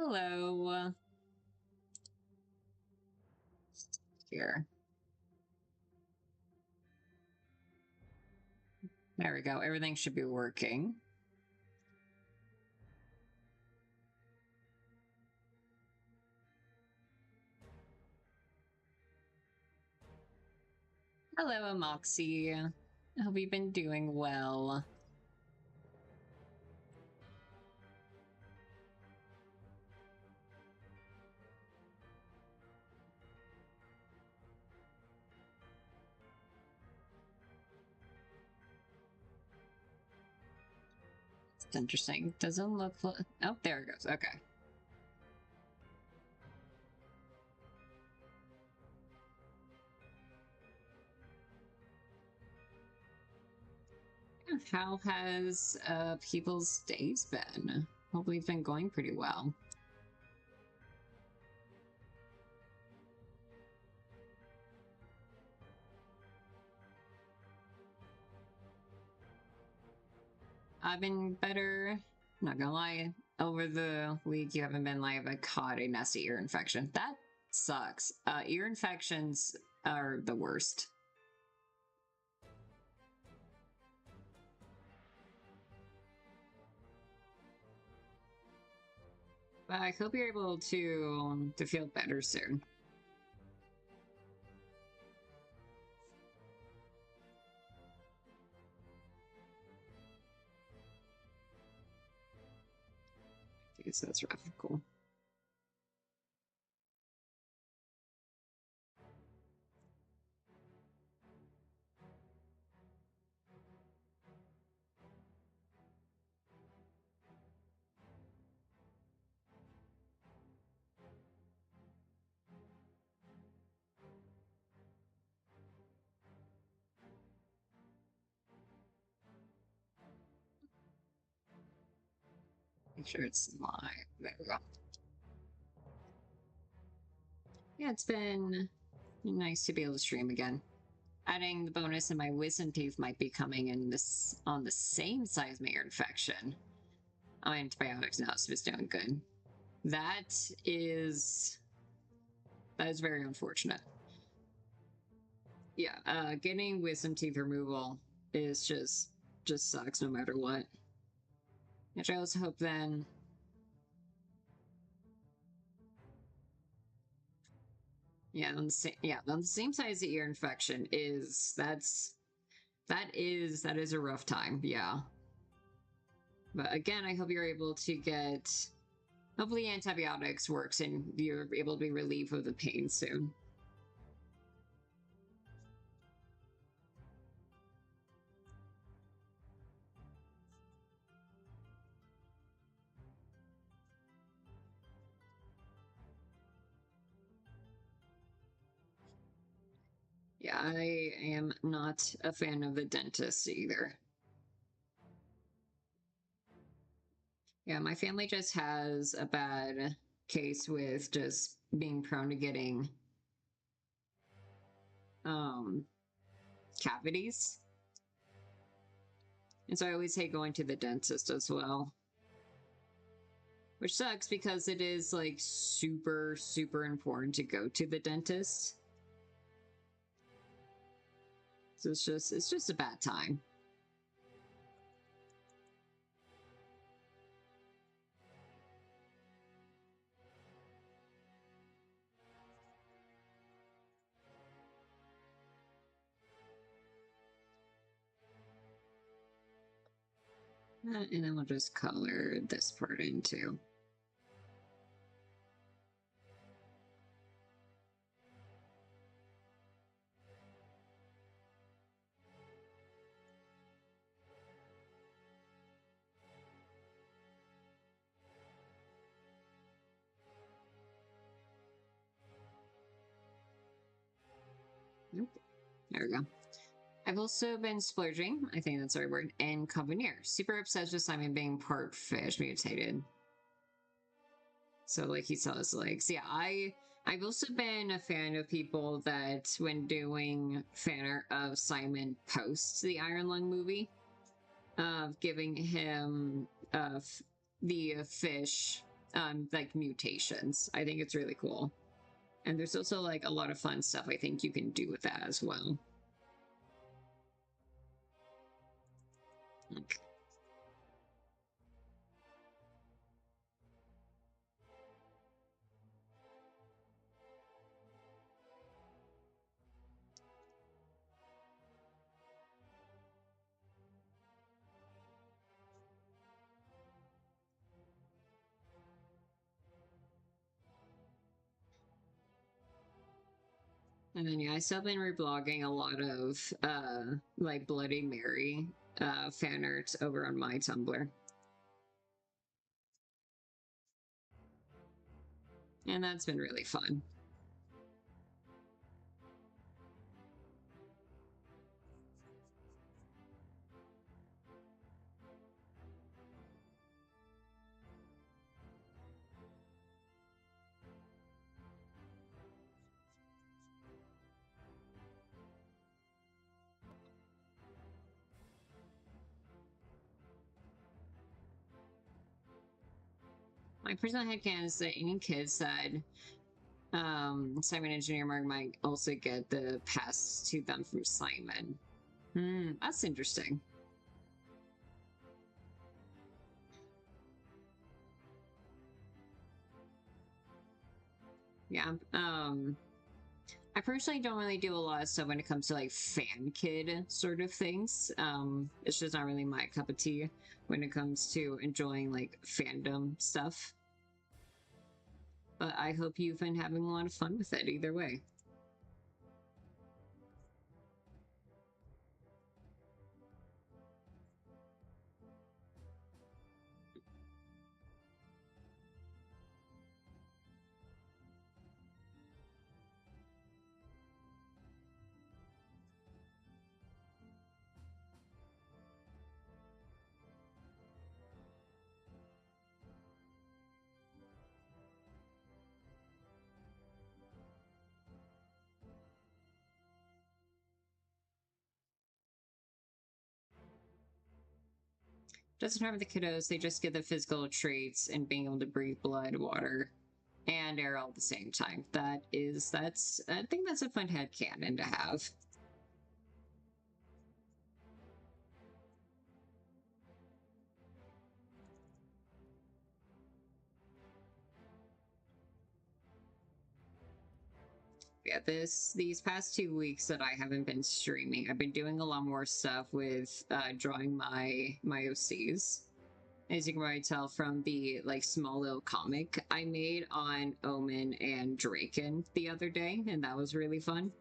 Hello. Here. There we go. Everything should be working. Hello, Moxie. I hope you've been doing well. It's interesting. Doesn't look... Oh, there it goes. Okay. How has people's days been? Hopefully it's been going pretty well. I've been better. Not gonna lie. Over the week, you haven't been live. I caught a nasty ear infection. That sucks. Ear infections are the worst. But I hope you're able to feel better soon. Because that's rough. Cool. Make sure it's live. There we go. Yeah, it's been nice to be able to stream again. Adding the bonus in my wisdom teeth might be coming in this on the same size my ear infection. Antibiotics now, so it's doing good. That is very unfortunate. Yeah, getting wisdom teeth removal is just sucks no matter what. Which I also hope then. Yeah, on the same size the ear infection is that is a rough time, yeah. But again, I hope you're able to get hopefully antibiotics works and you're able to be relieved of the pain soon. Yeah, I am not a fan of the dentist either. Yeah, my family just has a bad case with just being prone to getting cavities. And so I always hate going to the dentist as well. Which sucks because it is like super, super important to go to the dentist. So it's just a bad time. And then we'll just color this part in too. Nope. There we go. I've also been splurging, I think that's the right word, in Conveneer. Super obsessed with Simon being part fish mutated. So like he saw his legs. Yeah, I've also been a fan of people that when doing fan art of Simon post the Iron Lung movie, of giving him the fish like mutations. I think it's really cool. And there's also like a lot of fun stuff I think you can do with that as well. Okay. And then yeah, I still been reblogging a lot of like Bloody Mary fan art over on my Tumblr. And that's been really fun. My personal headcanon is that any kids that Simon Engineer Mark might also get the pass to them from Simon. That's interesting. Yeah. I personally don't really do a lot of stuff when it comes to like fan kid sort of things. It's just not really my cup of tea when it comes to enjoying like fandom stuff. But I hope you've been having a lot of fun with it either way. Doesn't harm the kiddos, they just get the physical traits and being able to breathe blood, water, and air all at the same time. I think that's a fun headcanon to have. Yeah, these past 2 weeks that I haven't been streaming, I've been doing a lot more stuff with drawing my OCs. As you can probably tell from the like small little comic I made on Omen and Draken the other day, and that was really fun.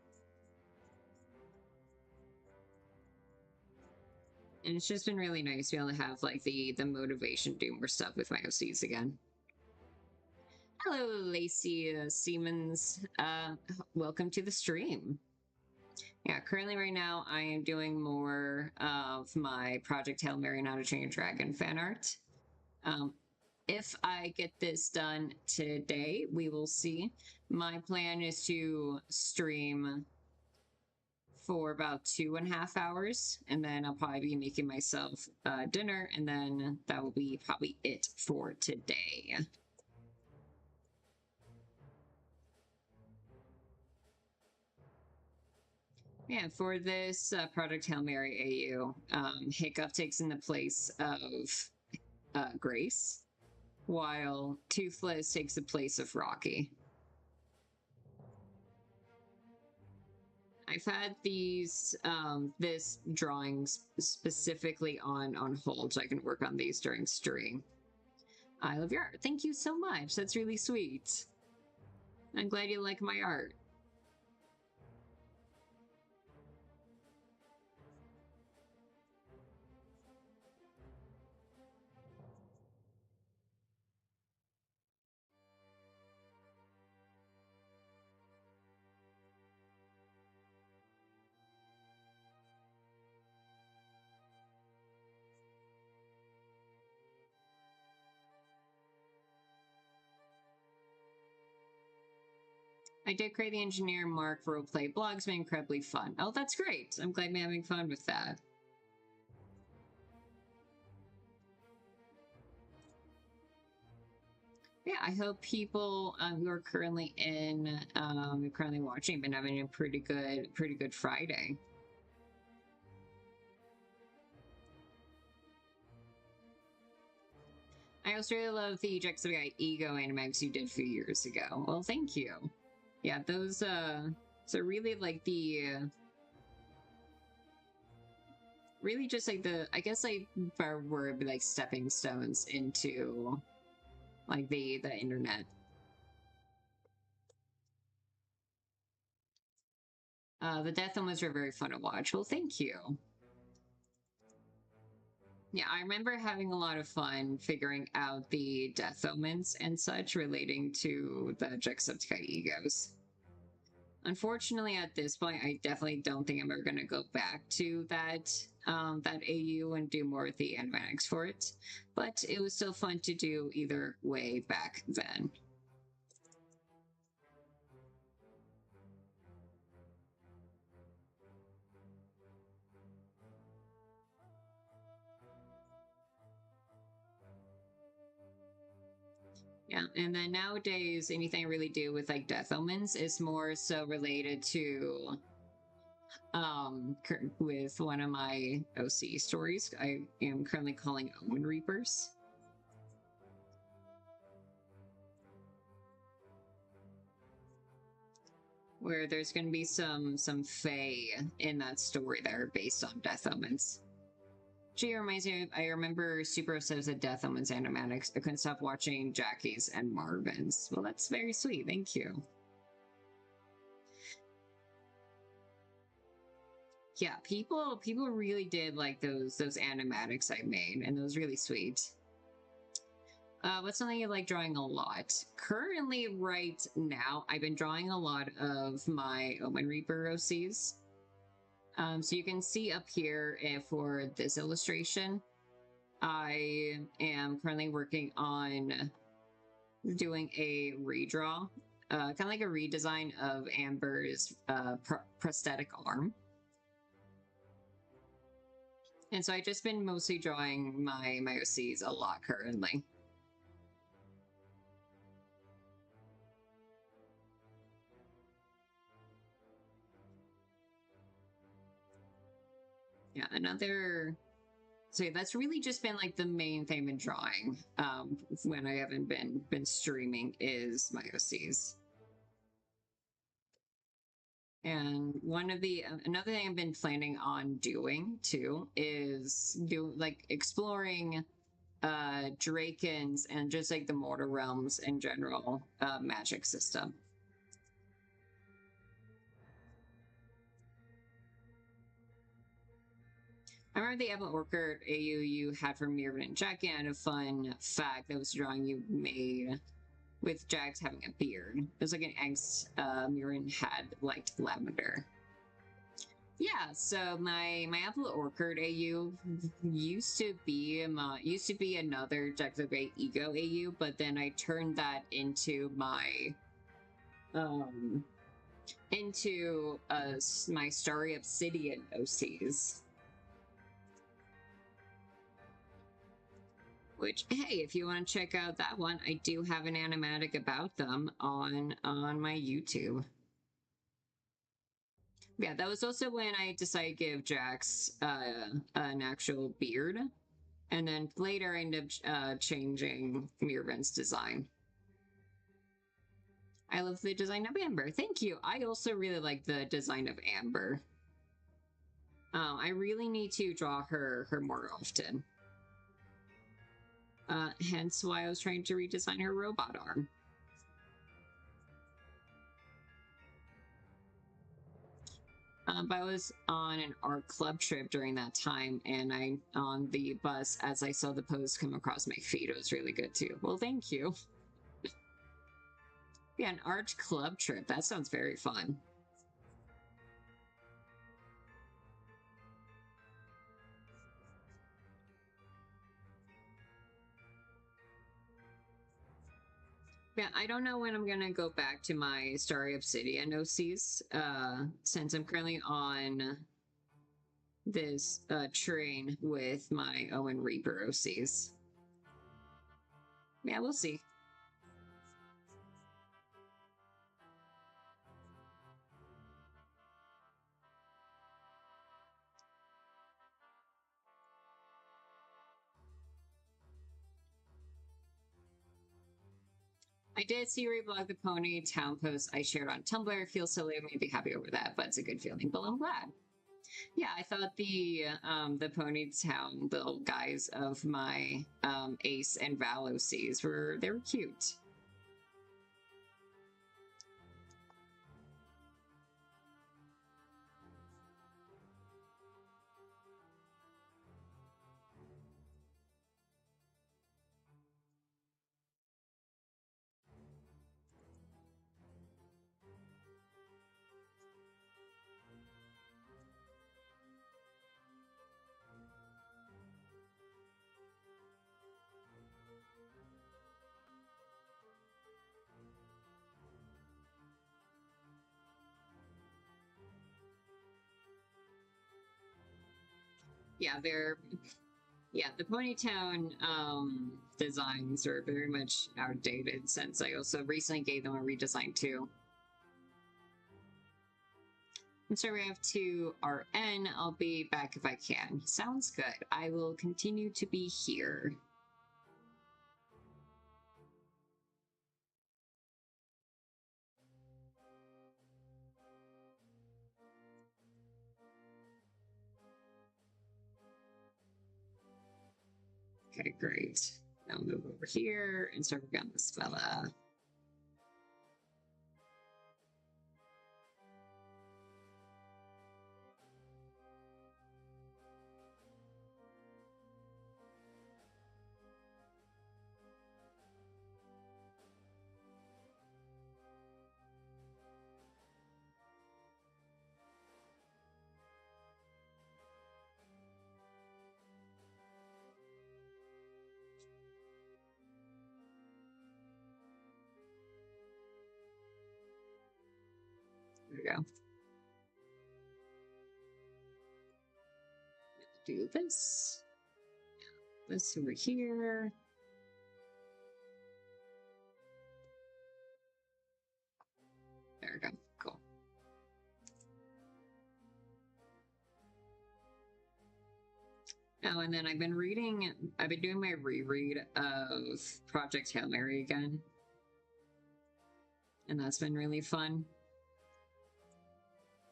And it's just been really nice to be able to have like the motivation to do more stuff with my OCs again. Hello, Lacey Siemens. Welcome to the stream. Yeah, currently right now I am doing more of my Project Hail Mary and How to Train Your Dragon fan art. If I get this done today, we will see. My plan is to stream for about 2.5 hours, and then I'll probably be making myself dinner, and then that will be probably it for today. Yeah, for this Project Hail Mary AU, Hiccup takes in the place of Grace, while Toothless takes the place of Rocky. I've had these this drawings specifically on hold so I can work on these during stream. I love your art. Thank you so much. That's really sweet. I'm glad you like my art. I did create the Engineer Mark roleplay blog. It's been incredibly fun. Oh, that's great. I'm glad I'm having fun with that. Yeah, I hope people who are currently currently watching, been having a pretty good Friday. I also really love the Jacksepticeye Ego animags you did a few years ago. Well, thank you. Yeah, those, so really like the, really just like the, I guess like, were like stepping stones into like the internet. The death omens were very fun to watch. Well, thank you. Yeah, I remember having a lot of fun figuring out the death omens and such relating to the Jacksepticeye egos. Unfortunately, at this point, I definitely don't think I'm ever going to go back to that that AU and do more of the animatics for it. But it was still fun to do either way back then. Yeah, and then nowadays, anything I really do with like death omens is more so related to with one of my OC stories. I am currently calling Omen Reapers. Where there's going to be some fae in that story that are based on death omens. Gee, reminds me, I remember super obsessed with death omens animatics. I couldn't stop watching Jackie's and Marvin's. Well, that's very sweet. Thank you. Yeah, people really did like those animatics I made, and those really sweet. What's something you like drawing a lot? Currently, right now, I've been drawing a lot of my Omen Reaper OCs. So you can see up here for this illustration, I am currently working on doing a redraw, kind of like a redesign of Amber's prosthetic arm. And so I've just been mostly drawing my OCs a lot currently. Yeah, another... So yeah, that's really just been like the main thing I've been drawing when I haven't been streaming is my OCs. And one of the another thing I've been planning on doing too is exploring Drakens and just like the Mortal Realms in general magic system. I remember the Evan Orchard AU you had for Mirren and Jackie had a fun fact that was a drawing you made with Jax having a beard. It was like an angst Mirren had liked lavender. Yeah, so my Apple Orchard AU used to be another Jacksepticeye Ego AU, but then I turned that into my my Starry Obsidian OCs. Which, hey, if you want to check out that one, I do have an animatic about them on my YouTube. Yeah, that was also when I decided to give Jax an actual beard. And then later I ended up changing Mirvin's design. I love the design of Amber. Thank you. I also really like the design of Amber. I really need to draw her more often. Hence why I was trying to redesign her robot arm. But I was on an art club trip during that time, and on the bus, as I saw the post come across my feed, it was really good too. Well, thank you. Yeah, an art club trip. That sounds very fun. Yeah, I don't know when I'm gonna go back to my Starry Obsidian OCs, since I'm currently on this train with my Owen Reaper OCs. Yeah, we'll see. I did see reblog the Pony Town post I shared on Tumblr. Feel silly, I may be happy over that, but it's a good feeling. But I'm glad. Yeah, I thought the Pony Town little guys of my Ace and Val OCs were cute. Yeah, the Ponytown designs are very much outdated since I also recently gave them a redesign too. I'm sorry we have to RN. I'll be back if I can. Sounds good. I will continue to be here. Okay, great. Now move over here and start working on this fella. There we go. Do this. This over here. There we go. Cool. Oh, and then I've been doing my reread of Project Hail Mary again. And that's been really fun.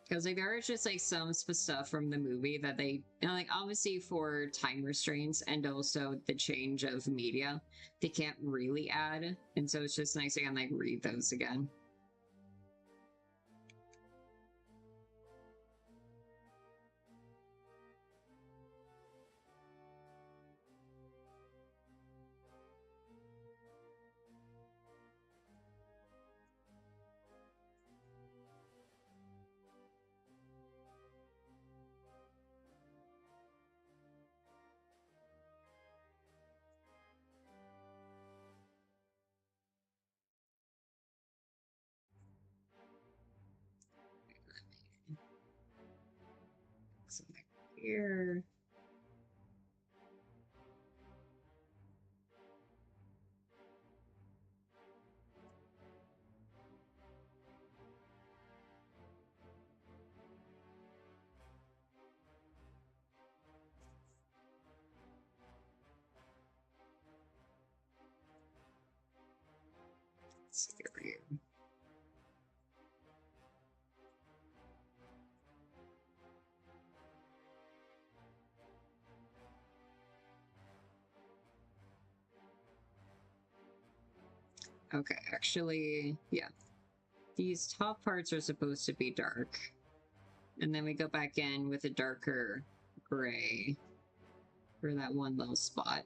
Because like there is just like some stuff from the movie that they, you know, like obviously for time restraints and also the change of media, they can't really add. And so it's just nice to like read those again. Something here. Let's see here. Okay, actually, yeah. These top parts are supposed to be dark. And then we go back in with a darker gray for that one little spot.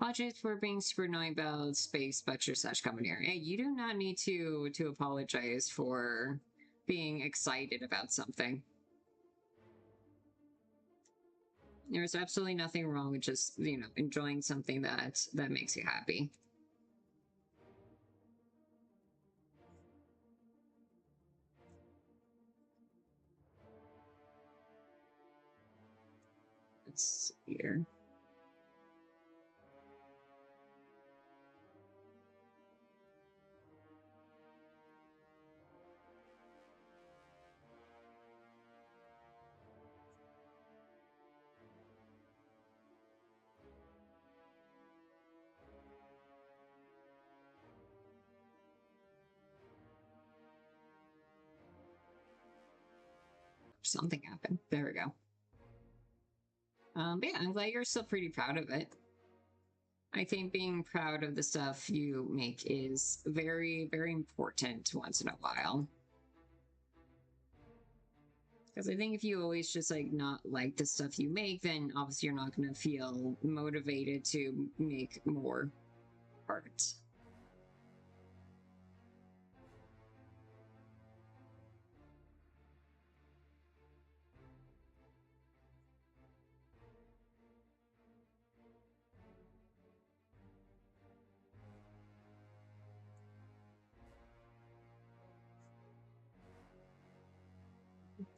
Apologies for being super annoying about space butcher slash commandeer. Hey, you do not need to apologize for being excited about something. There's absolutely nothing wrong with just, you know, enjoying something that makes you happy. Let's see here. something happened. There we go. But yeah, I'm glad you're still pretty proud of it. I think being proud of the stuff you make is very, very important once in a while. Because I think if you always just like not like the stuff you make, then obviously you're not going to feel motivated to make more art.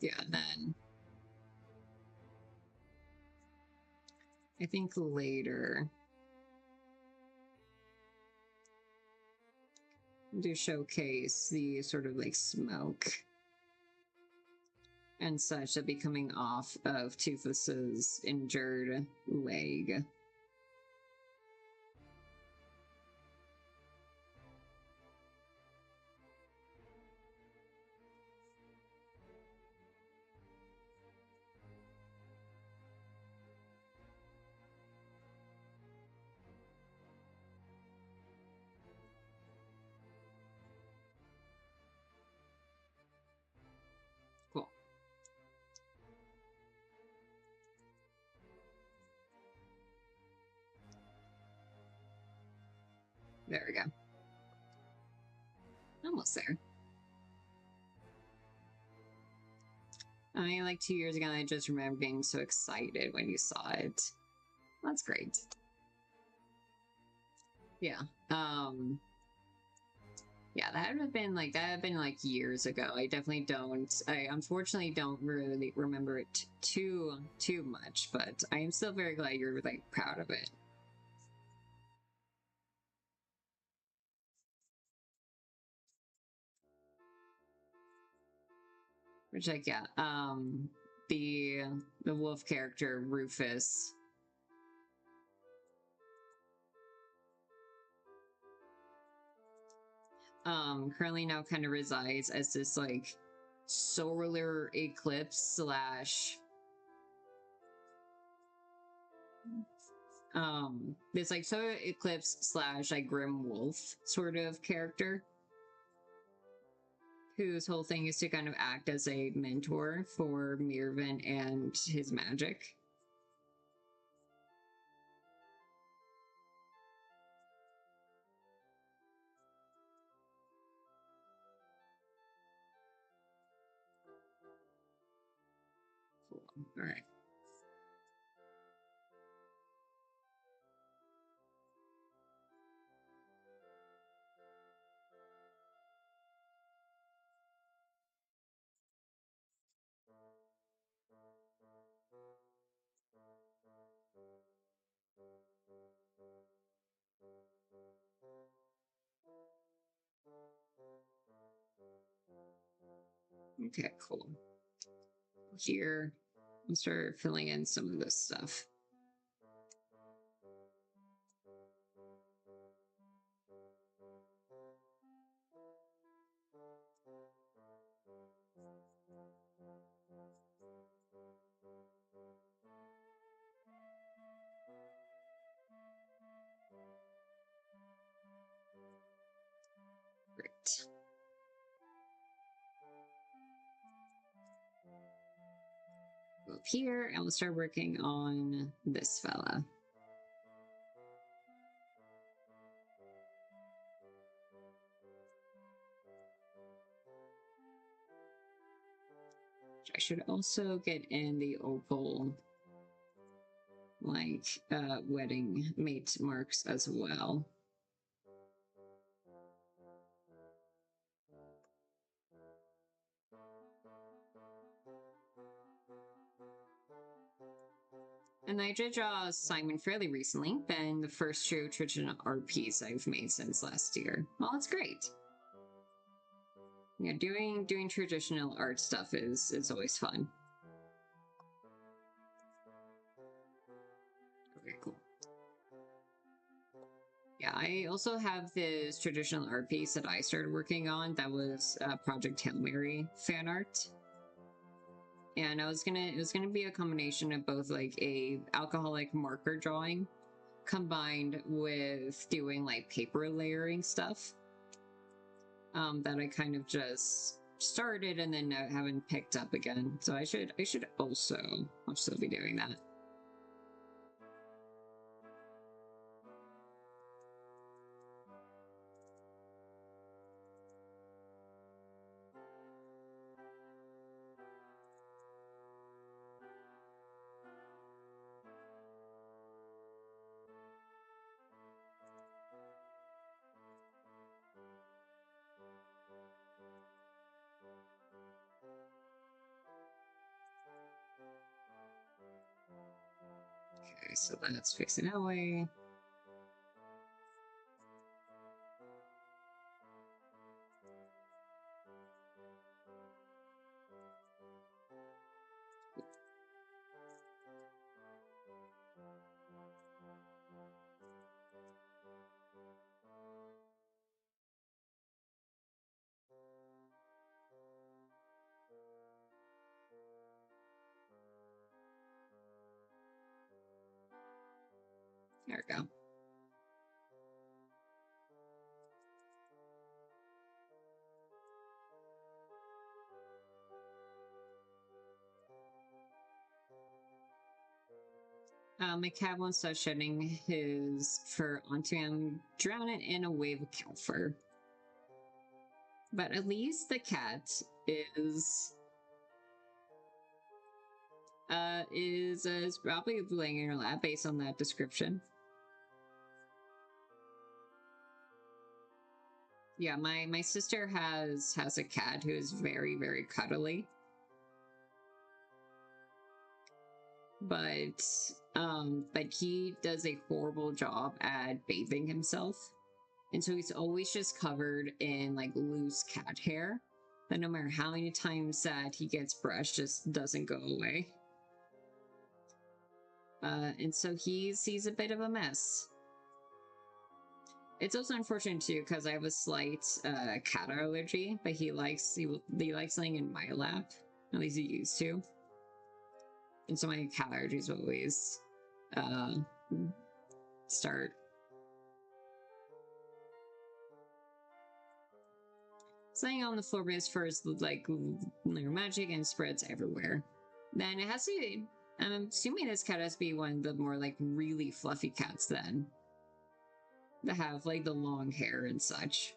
Yeah, then I think later to showcase the sort of like smoke and such that be coming off of Toothless's injured leg. Cool. There we go. Almost there. I mean, like 2 years ago, I just remember being so excited when you saw it. That's great. Yeah. Yeah, that would have been like years ago. I definitely don't. I unfortunately don't really remember it too much, but I am still very glad you're like proud of it. Which like yeah, the wolf character Rufus. Currently now kind of resides as this like solar eclipse slash this like solar eclipse slash like grim wolf sort of character whose whole thing is to kind of act as a mentor for Mirvan and his magic. Cool. All right. Okay, cool. Here, I'll start filling in some of this stuff. Great. Go up here and we'll start working on this fella. I should also get in the opal like wedding mate marks as well. And I did draw Simon fairly recently, been the first true traditional art piece I've made since last year. Well, it's great. Yeah, doing traditional art stuff is always fun. Okay, cool. Yeah, I also have this traditional art piece that I started working on that was Project Hail Mary fan art. and it was gonna be a combination of both like a alcoholic marker drawing combined with doing like paper layering stuff that I kind of just started and then haven't picked up again. So I should also be doing that. Okay, so that's fixing that way. There we go. My cat won't stop shedding his fur onto him, drown it in a wave of cow fur. But at least the cat is probably laying in your lap based on that description. Yeah, my sister has a cat who is very, very cuddly. But he does a horrible job at bathing himself. And so he's always just covered in like loose cat hair that no matter how many times that he gets brushed, just doesn't go away. And so he's a bit of a mess. It's also unfortunate too because I have a slight cat allergy, but he likes laying in my lap. At least he used to. And so my cat allergies always start. Laying on the floor is first like magic and spreads everywhere. Then it has to be, I'm assuming this cat has to be one of the more like really fluffy cats then. That have like the long hair and such.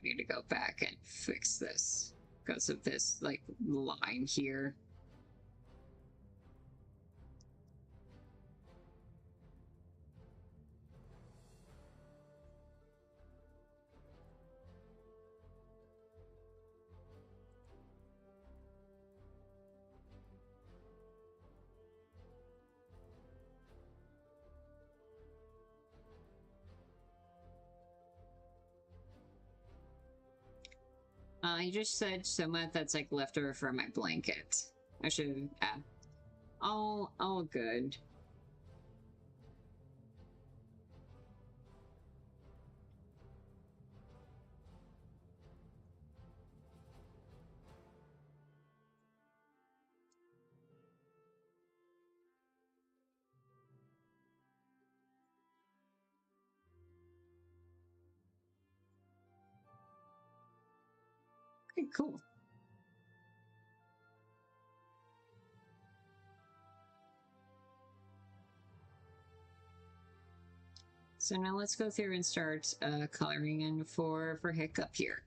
We need to go back and fix this because of this like line here. You just said so much that's like leftover from my blanket. I should add. All good. Okay, cool. So now let's go through and start coloring in for Hiccup here.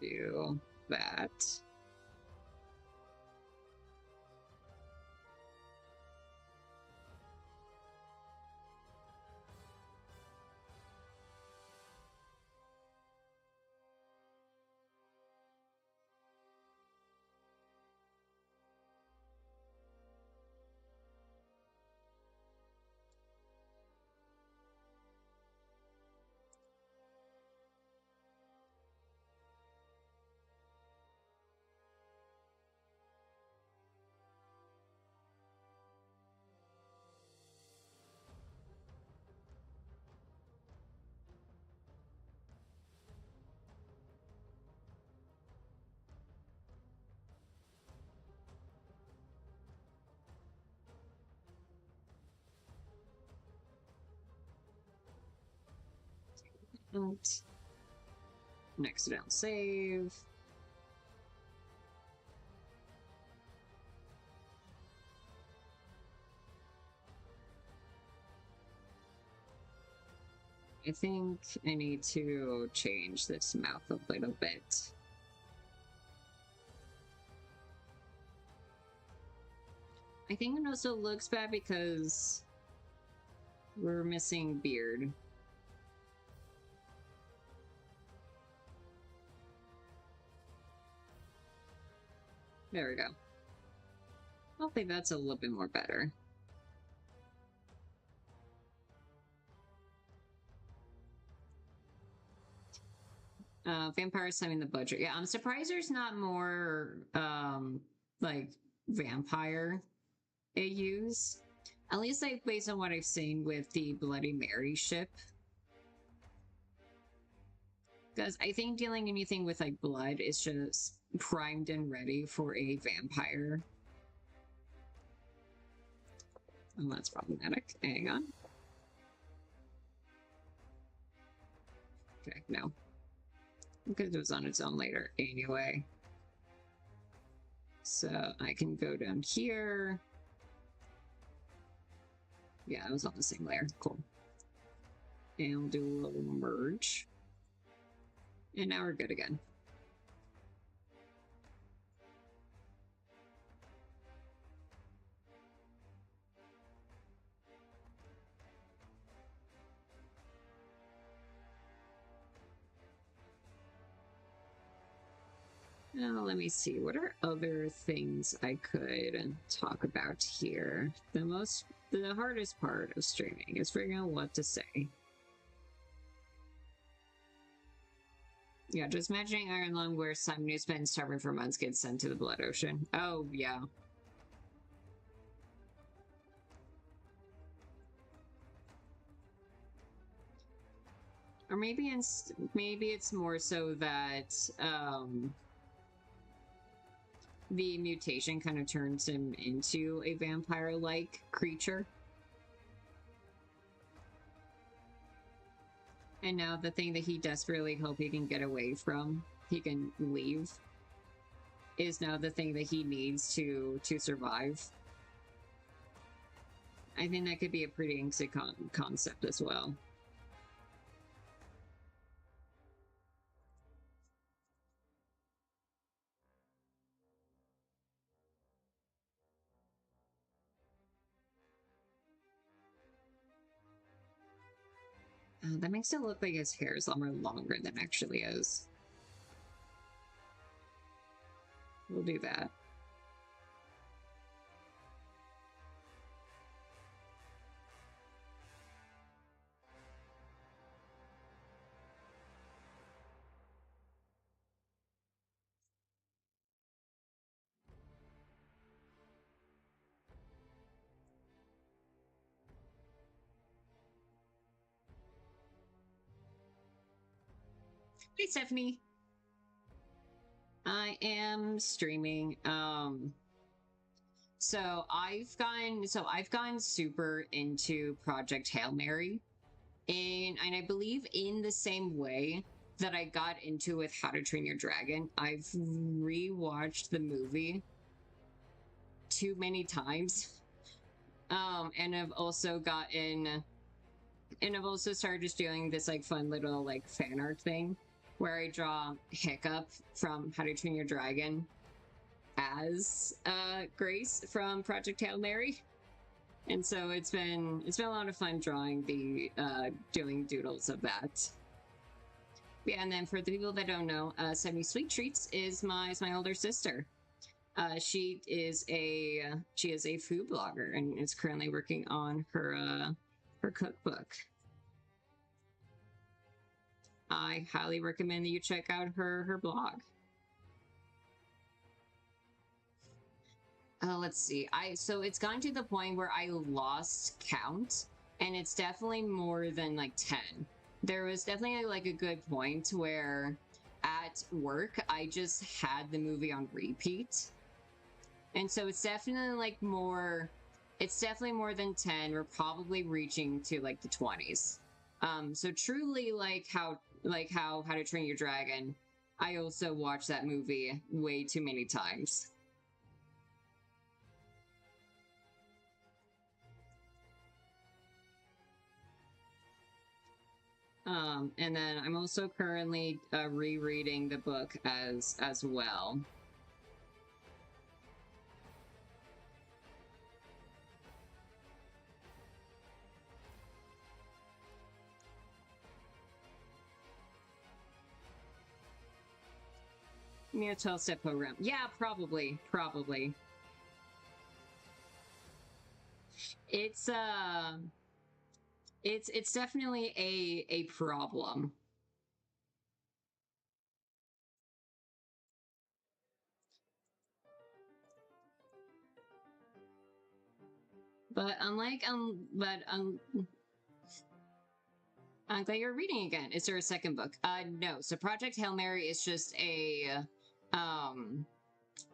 do that. Next down save. I think I need to change this mouth a little bit. I think it also looks bad because we're missing beard. There we go. Hopefully that's a little bit more better. Vampires having the budget. Yeah, I'm surprised there's not more, like, vampire AUs. At least, like, based on what I've seen with the Bloody Mary ship. Because I think dealing anything with, like, blood is just primed and ready for a vampire. Oh, that's problematic. Hang on. Okay, no. Because it was on its own later anyway. So I can go down here. Yeah, it was on the same layer. Cool. And we'll do a little merge. And now we're good again. Now, let me see. What are other things I could talk about here? The hardest part of streaming is figuring out what to say. Yeah, just imagining Iron Lung where Simon who's been starving for months gets sent to the Blood Ocean. Oh, yeah. Or maybe it's more so that the mutation kind of turns him into a vampire-like creature. And now the thing that he desperately hopes he can get away from, he can leave, is now the thing that he needs to survive. I think that could be a pretty interesting concept as well. That makes it look like his hair is a lot more longer than it actually is. We'll do that. Hey, Stephanie. I am streaming. So I've gone super into Project Hail Mary, and I believe in the same way that I got into with How to Train Your Dragon, I've rewatched the movie too many times. And I've also started just doing this like fun little like fan art thing where I draw Hiccup from How to Train Your Dragon as Grace from Project Hail Mary. And so it's been a lot of fun drawing the doing doodles of that. Yeah, and then for the people that don't know, 70 Sweet Treats is my older sister. She is a food blogger and is currently working on her cookbook. I highly recommend that you check out her blog. Let's see. So it's gotten to the point where I lost count, and it's definitely more than like 10. There was definitely like a good point where at work I just had the movie on repeat. And so it's definitely like more, it's definitely more than 10. We're probably reaching to like the 20s. So truly like how to Train Your Dragon, I also watched that movie way too many times. And then I'm also currently rereading the book as well. Maybe a 12-step program. Yeah, probably. It's definitely a problem. But I'm glad you're reading again. Is there a second book? No. So Project Hail Mary is just a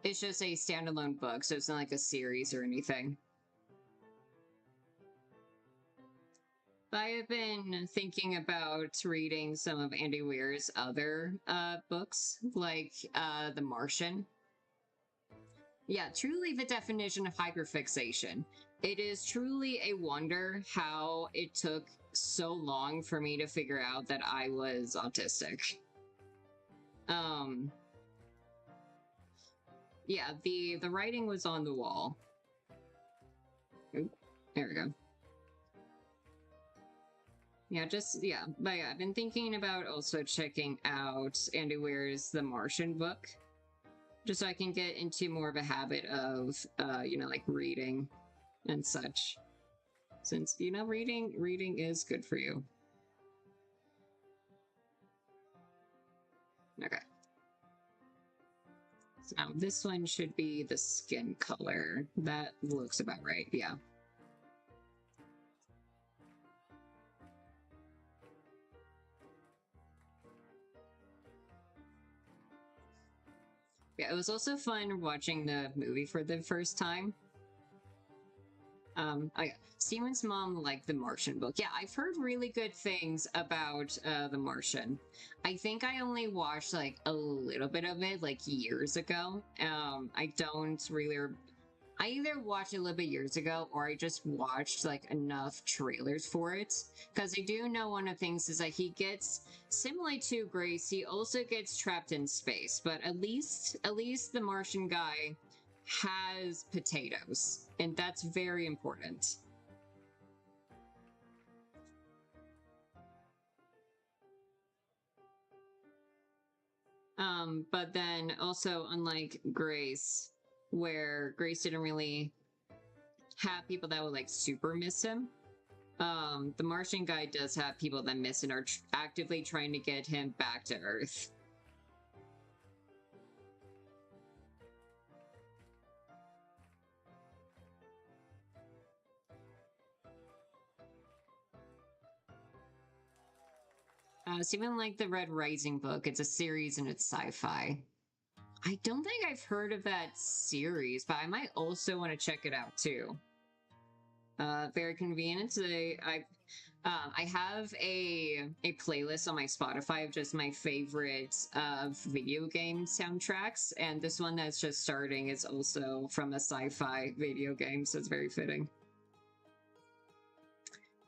standalone book, so it's not like a series or anything. I have been thinking about reading some of Andy Weir's other books, like The Martian. Yeah, truly the definition of hyperfixation. It is truly a wonder how it took so long for me to figure out that I was autistic. Yeah, the writing was on the wall. Oop, there we go. Yeah, but yeah, I've been thinking about also checking out Andy Weir's The Martian book, just so I can get into more of a habit of, like reading and such. Since, reading is good for you. Okay. So now this one should be the skin color. That looks about right, yeah. Yeah, it was also fun watching the movie for the first time. Steven's mom liked the Martian book. Yeah, I've heard really good things about the Martian. I think I only watched like a little bit of it like years ago. I don't really. I either watched it a little bit years ago or I just watched like enough trailers for it. Because I do know one of the things is that he gets, similar to Grace, he also gets trapped in space. But at least the Martian guy has potatoes. And that's very important. But then also, unlike Grace, where Grace didn't really have people that would like super miss him, the Martian guy does have people that miss and are actively trying to get him back to Earth. So even like the Red Rising book, it's a series and it's sci-fi. I don't think I've heard of that series, but I might also want to check it out too. Very convenient. I have a playlist on my Spotify of just my favorite video game soundtracks, and this one that's just starting is also from a sci-fi video game, so it's very fitting.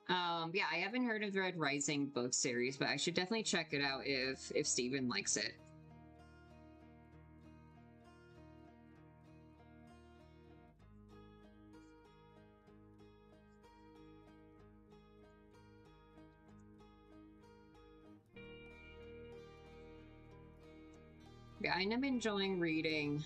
Yeah, I haven't heard of the Red Rising book series, but I should definitely check it out if Steven likes it. Yeah, I end up enjoying reading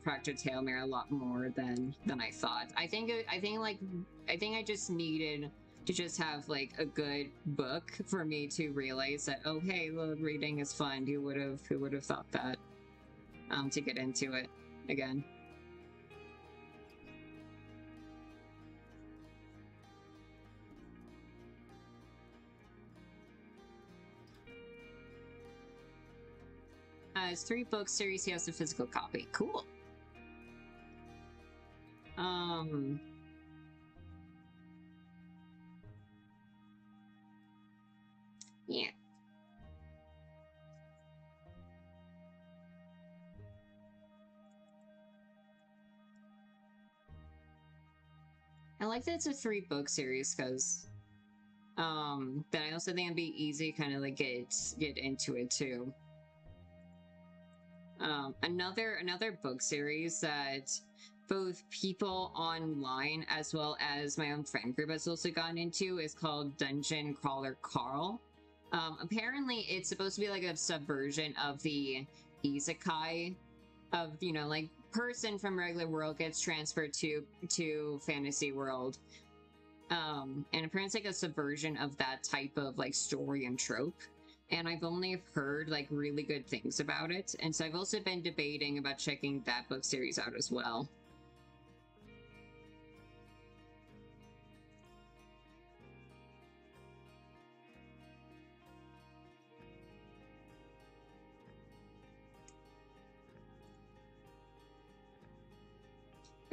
Proctor Tailmare a lot more than I thought. I think I just needed to just have like a good book for me to realize that, oh hey, well, reading is fun. Who would have thought that? To get into it again. It's 3 book series. He has a physical copy. Cool. Yeah. I like that it's a 3 book series because then I also think it'd be easy kind of like get into it too. Another book series that both people online as well as my own friend group has also gotten into is called Dungeon Crawler Carl. Apparently it's supposed to be like a subversion of the isekai of, you know, like person from regular world gets transferred to fantasy world. And apparently it's like a subversion of that type of like story and trope. And I've only heard like really good things about it. And so I've also been debating about checking that book series out as well.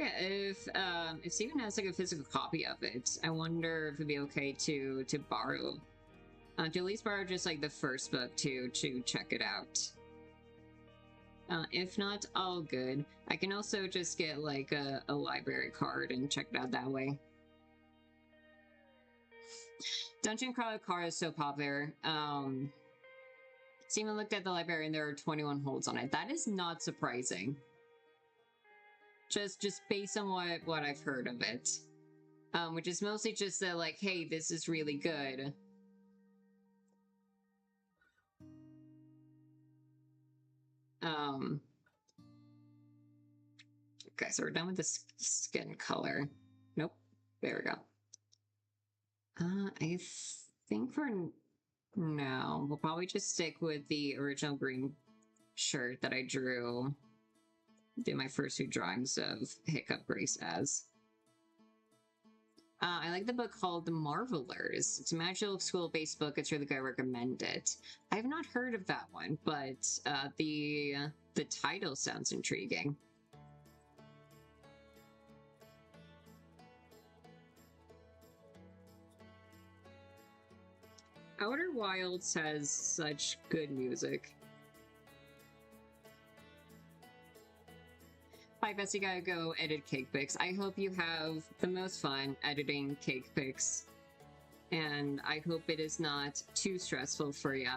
Yeah, if Steven has like a physical copy of it, I wonder if it'd be okay to borrow, to at least borrow just like the first book to check it out. If not, all good. I can also just get like a library card and check it out that way. Dungeon Crawler card is so popular. Steven looked at the library and there are 21 holds on it. That is not surprising. Just based on what I've heard of it. Which is mostly just that, like, hey, this is really good. Okay, so we're done with the skin color. Nope. There we go. I think for now, we'll probably just stick with the original green shirt that I drew. Did my first 2 drawings of Hiccup Grace as. I like the book called The Marvelers. It's a magical school-based book. It's really good. I recommend it. I have not heard of that one, but the title sounds intriguing. Outer Wilds has such good music. Bye, Bessie, gotta go edit cake pics. I hope you have the most fun editing cake pics. And I hope it is not too stressful for you.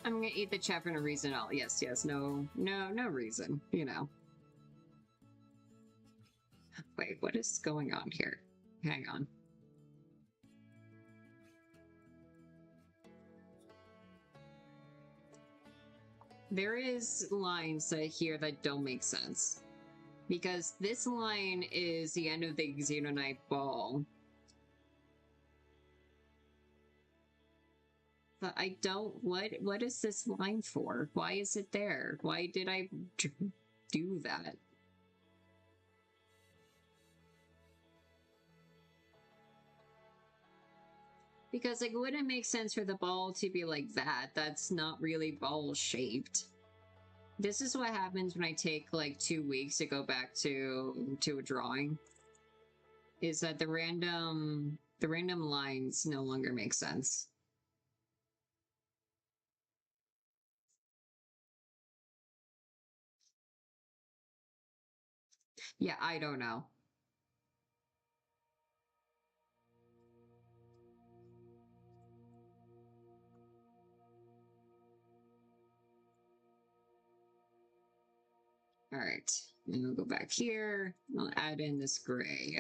I'm gonna eat the chat for no reason at all. Yes, no reason, you know. Wait, what is going on here? Hang on. There is lines here that don't make sense. Because this line is the end of the Xenonite Ball. But I don't, what is this line for? Why is it there? Why did I do that? Because like, it wouldn't make sense for the ball to be like that. That's not really ball shaped. This is what happens when I take like 2 weeks to go back to a drawing. Is that the random lines no longer make sense. Yeah, I don't know. All right, and we'll go back here. I'll add in this gray.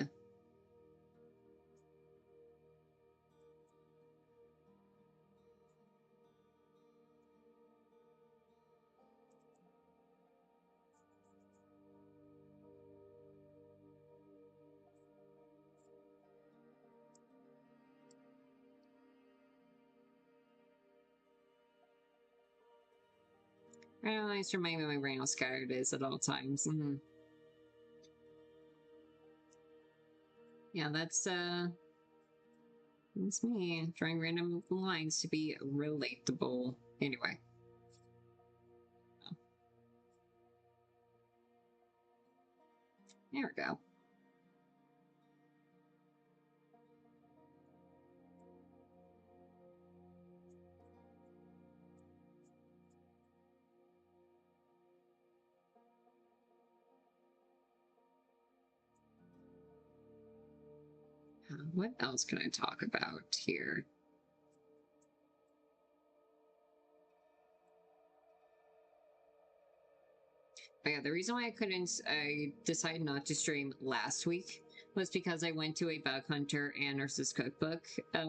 I don't know, it's reminding me my brain how scattered it is at all times. Yeah, that's me trying random lines to be relatable. Anyway. Oh. There we go. What else can I talk about here? But yeah, the reason why I decided not to stream last week was because I went to a Bug Hunter and Nurse's Cookbook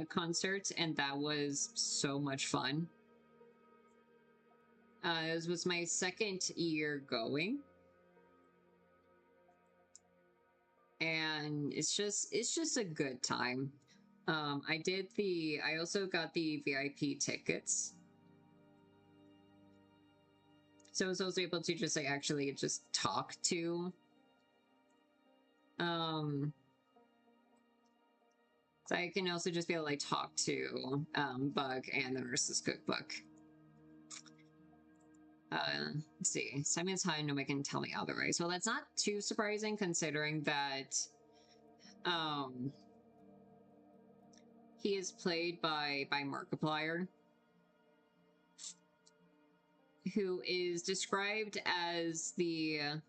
concert, and that was so much fun. It was my second year going. And it's just a good time. I also got the VIP tickets. So I was also able to just like actually just talk to so I can also just be able to like talk to Bug and the Nurse's Cookbook. Let's see. Simon's high, nobody can tell me otherwise. Well, that's not too surprising considering that he is played by Markiplier, who is described as in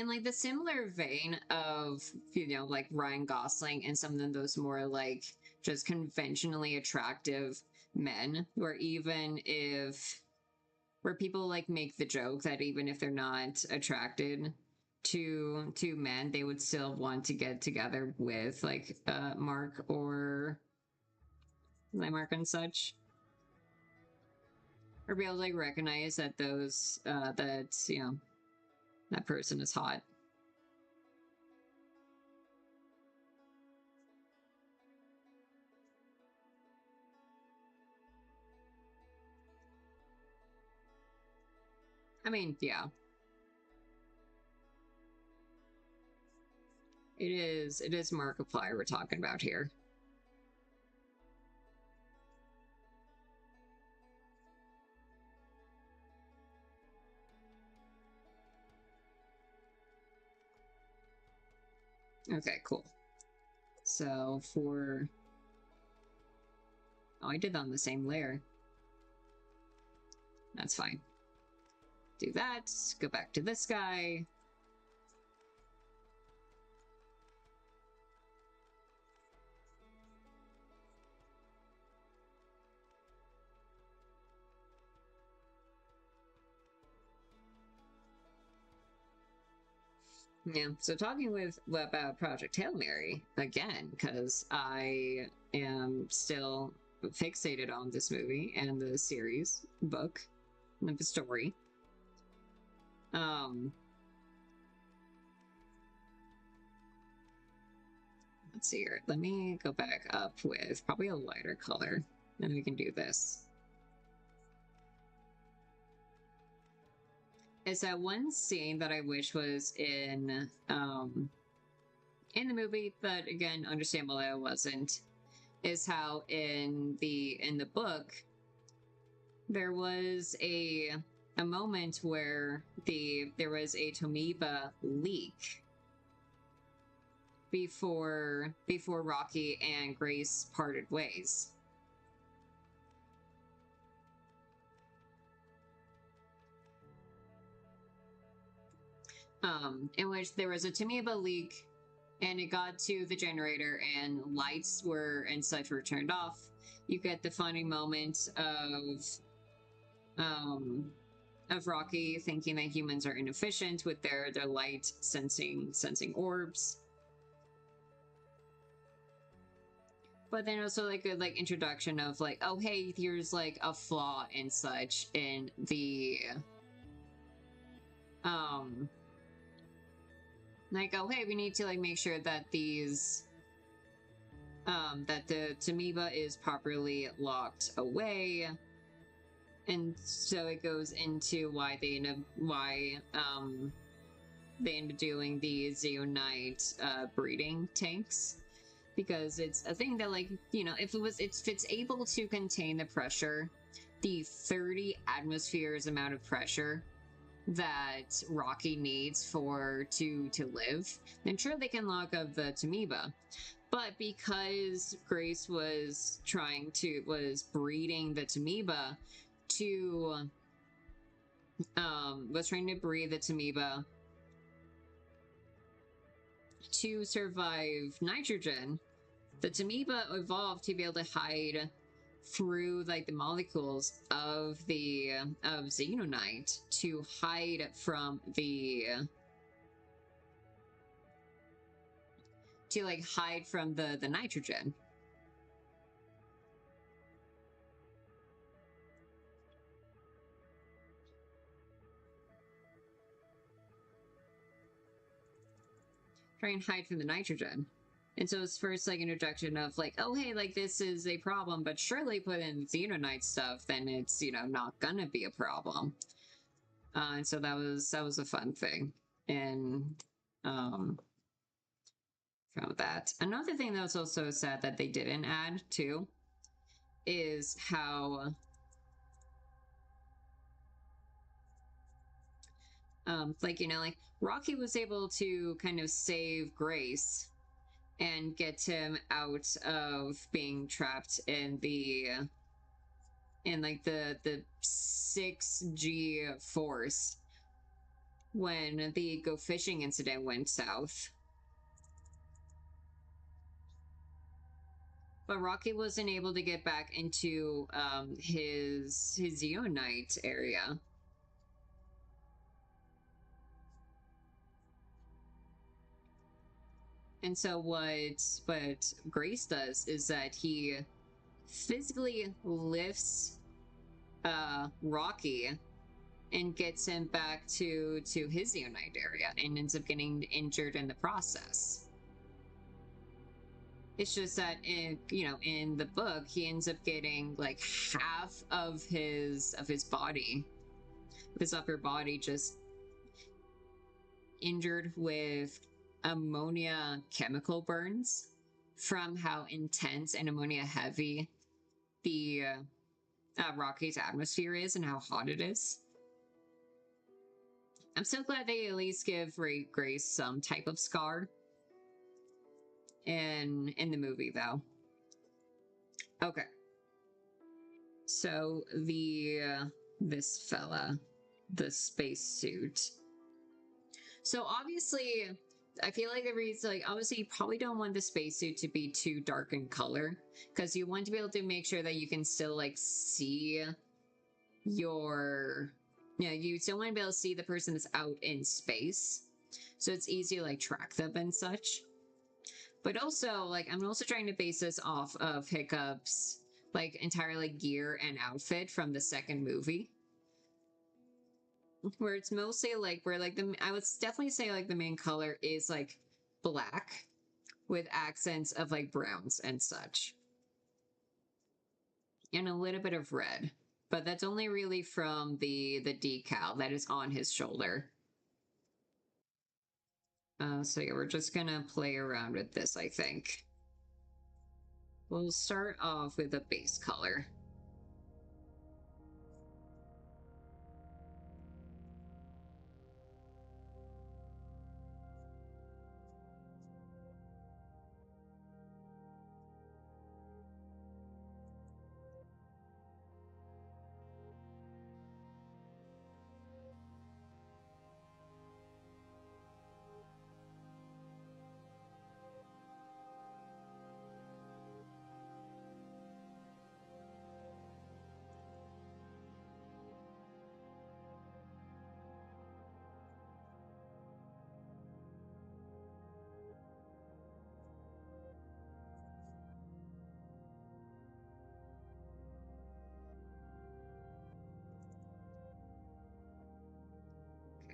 like the similar vein of, you know, like Ryan Gosling and some of those more like just conventionally attractive men, where people like make the joke that even if they're not attracted to men, they would still want to get together with like Mark or Mark and such, or be able to like recognize that those that, you know, that person is hot. I mean, yeah. It is Markiplier we're talking about here. Okay, cool. So for... Oh, I did that on the same layer. That's fine. Do that, go back to this guy. Yeah, so talking about Project Hail Mary again, because I am still fixated on this movie and the series book and the story. Let's see here. Let me go back up with probably a lighter color, and we can do this. Is that one scene that I wish was in the movie, but again, understandable that it wasn't, is how in the book there was a moment where there was a Tomiba leak before Rocky and Grace parted ways. In which there was a Tomiba leak and it got to the generator and lights and such were turned off. You get the funny moment of Rocky thinking that humans are inefficient with their light sensing orbs. But then also like a introduction of like, oh hey, here's like a flaw and such in the like, oh hey, we need to like make sure that these that the Tomiba is properly locked away. And so it goes into why they end up doing the Zeonite breeding tanks, because it's a thing that, like, you know, if it's able to contain the pressure, the 30 atmospheres amount of pressure that Rocky needs to live, then sure they can lock up the Tomiba. But because Grace was breeding the Tomiba to survive nitrogen, the Tomiba evolved to be able to hide through like the molecules of xenonite to hide from the nitrogen. Try and hide from the nitrogen. And so it's first like introduction of like, oh hey, like this is a problem, but surely put in xenonite stuff, then it's, you know, not gonna be a problem. And so that was a fun thing. And from that, another thing that was also sad that they didn't add too is how like, you know, like Rocky was able to kind of save Grace and get him out of being trapped in the 6G force when the go fishing incident went south. But Rocky wasn't able to get back into his Zeonite area. And so what Grace does is that he physically lifts Rocky and gets him back to his Zeonite area and ends up getting injured in the process. It's just that in the book he ends up getting like half of his body, his upper body, just injured with ammonia chemical burns from how intense and ammonia heavy the Rocky's atmosphere is and how hot it is. I'm so glad they at least give Grace some type of scar in the movie, though. Okay. So this fella, the spacesuit. So obviously, I feel like the reason, like, obviously you probably don't want the spacesuit to be too dark in color, because you want to be able to make sure that you can still, like, see your, you still want to be able to see the person that's out in space. So it's easy to, like, track them and such. But also, like, I'm also trying to base this off of Hiccup's, like, entire, like, gear and outfit from the second movie. Where it's mostly like, where like I would definitely say like the main color is like black with accents of like browns and such. And a little bit of red. But that's only really from the decal that is on his shoulder. So yeah, we're just gonna play around with this, I think. We'll start off with a base color.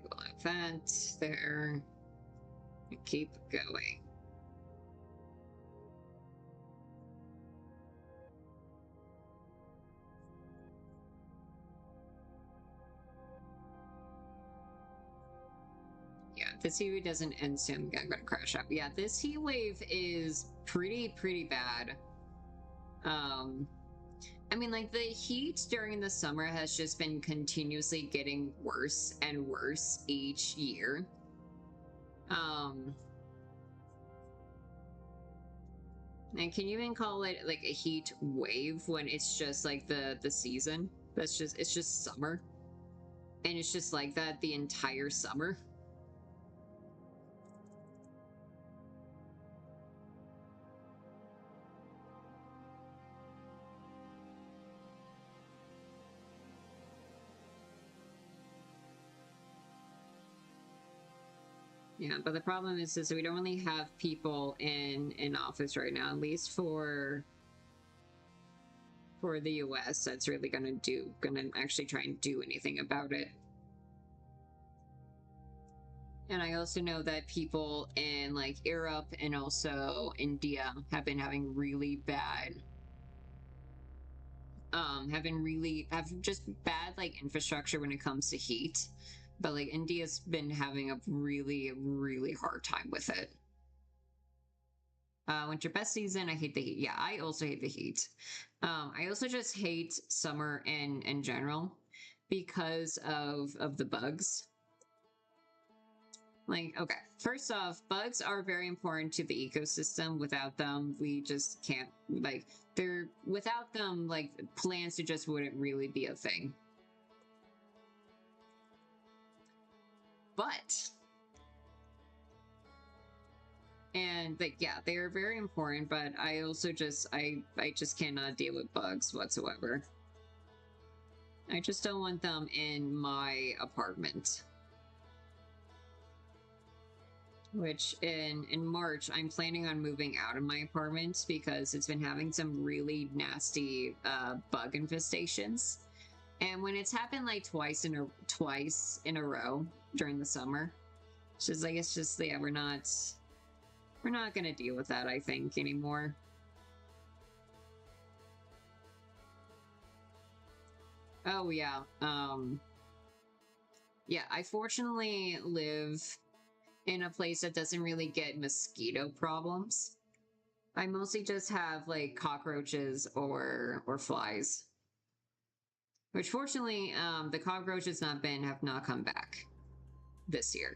We'll have that there and keep going. Yeah, this heat wave doesn't end soon. I'm gonna crash out. Yeah, this heat wave is pretty bad. I mean, like, the heat during the summer has just been continuously getting worse and worse each year. And can you even call it like a heat wave when it's just like the season? It's just summer. And it's just like that the entire summer. Yeah, but the problem is we don't really have people in office right now, at least for the US, that's really gonna actually try and do anything about it. And I also know that people in like Europe and also India have been having really bad have just bad like infrastructure when it comes to heat. But like India's been having a really hard time with it. Winter best season, I hate the heat. Yeah, I also hate the heat. I also just hate summer in general because of the bugs. Like, okay, first off, bugs are very important to the ecosystem. Without them, we just can't, like, without them, like, plants just wouldn't really be a thing. But, and, like, yeah, they are very important, but I also just, I just cannot deal with bugs whatsoever. I just don't want them in my apartment. Which in March, I'm planning on moving out of my apartment because it's been having some really nasty bug infestations. And when it's happened like twice in a row during the summer, it's just like, yeah, we're not gonna deal with that, I think, anymore. Oh yeah. Yeah, I fortunately live in a place that doesn't really get mosquito problems. I mostly just have like cockroaches or flies. Which fortunately, the cockroaches have not come back this year.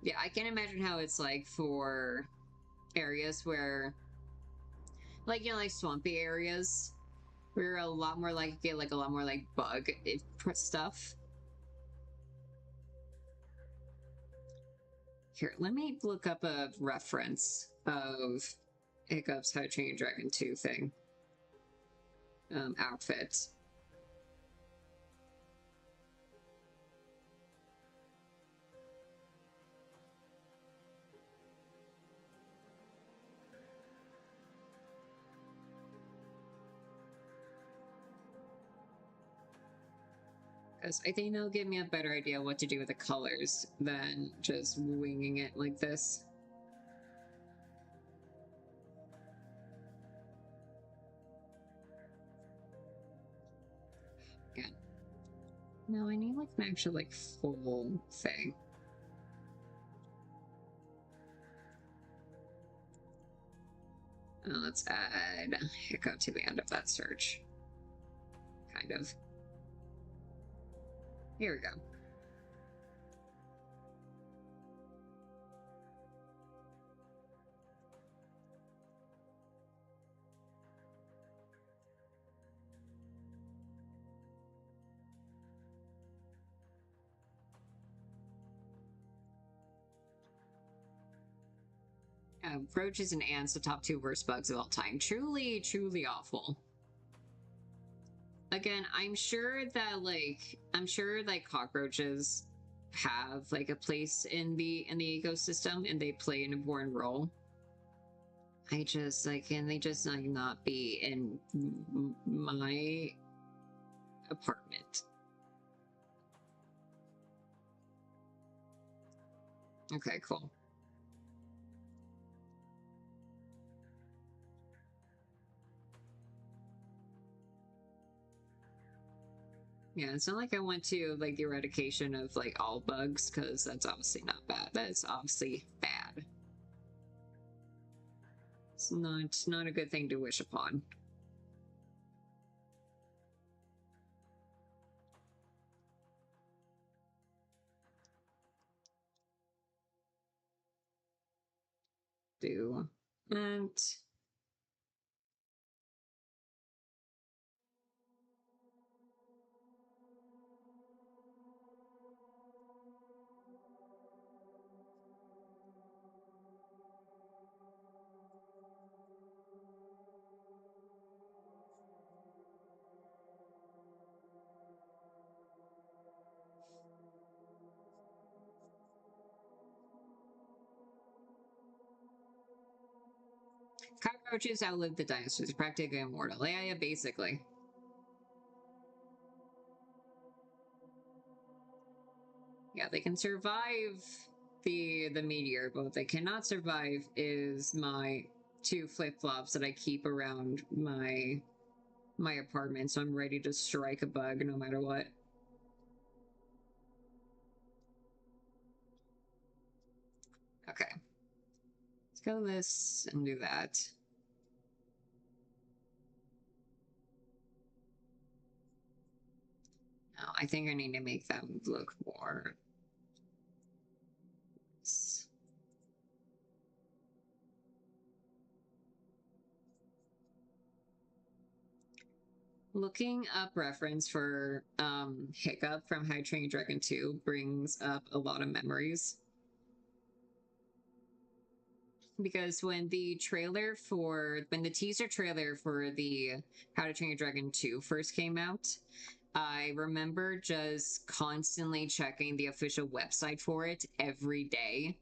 Yeah, I can imagine how it's like for areas where, like, you know, like swampy areas, where you're a lot more like get like a lot more like bug stuff. Here, let me look up a reference of Hiccup's How to Train Your Dragon 2 thing. Outfit. Because I think they'll give me a better idea what to do with the colors than just winging it like this. Again. No, I need like an actual like full thing. Let's add Hiccup to the end of that search. Kind of. Here we go. Roaches and ants, the top 2 worst bugs of all time. Truly, truly awful. Again, I'm sure that cockroaches have like a place in the ecosystem and they play an important role. I just like, can they just like not be in my apartment? Okay, cool. Yeah, it's not like I went to like the eradication of like all bugs, because that's obviously not bad. That is obviously bad. It's not a good thing to wish upon. And cockroaches outlived the dinosaurs, practically immortal. Yeah, basically. Yeah, they can survive the meteor, but what they cannot survive is my 2 flip-flops that I keep around my apartment, so I'm ready to strike a bug no matter what. Okay. Let's go this and do that. No, I think I need to make them look more. Looking up reference for Hiccup from How to Train Your Dragon 2 brings up a lot of memories. Because when the teaser trailer for the How to Train Your Dragon 2 first came out, I remember just constantly checking the official website for it every day,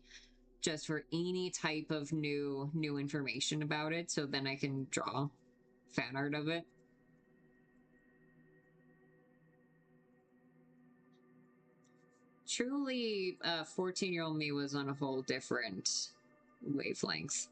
just for any type of new information about it, so then I can draw fan art of it. Truly, 14-year-old me was on a whole different wavelength.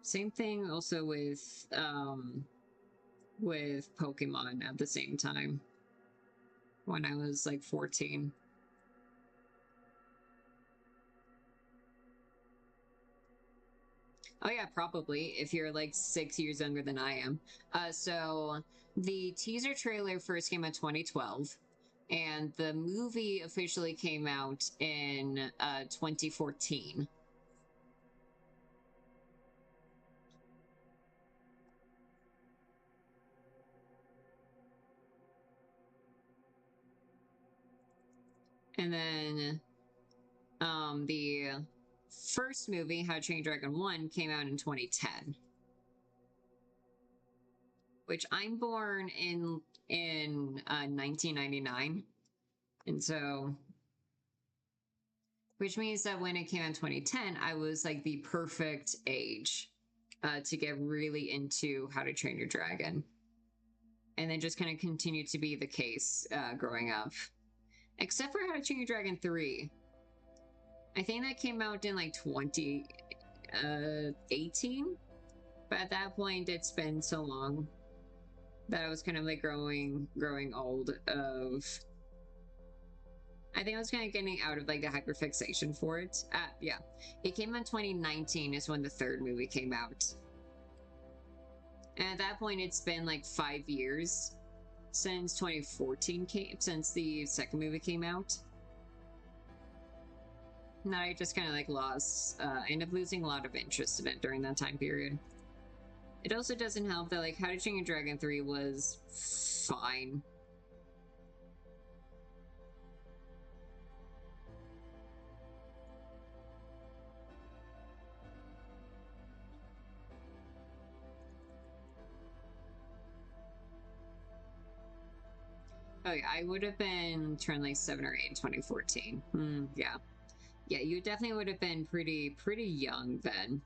Same thing also with Pokemon at the same time when I was like 14. Oh yeah, probably, if you're like 6 years younger than I am. So the teaser trailer first came out 2012, and the movie officially came out in 2014. And then the first movie, How to Train Your Dragon 1, came out in 2010. Which I'm born in 1999. And so Which means that when it came out in 2010, I was like the perfect age to get really into How to Train Your Dragon. And then just kind of continued to be the case growing up. Except for How to Train Your Dragon 3. I think that came out in like 2018. But at that point, it's been so long that I was kind of like growing old of... I think I was kind of getting out of like the hyperfixation for it. Yeah. It came out in 2019 is when the third movie came out. And at that point, it's been like 5 years since 2014 since the second movie came out. And I just kind of like lost, ended up losing a lot of interest in it during that time period. It also doesn't help that like How to Train Your Dragon 3 was fine. Oh yeah, I would have been turned like 7 or 8 in 2014. Yeah. Yeah, you definitely would have been pretty young then.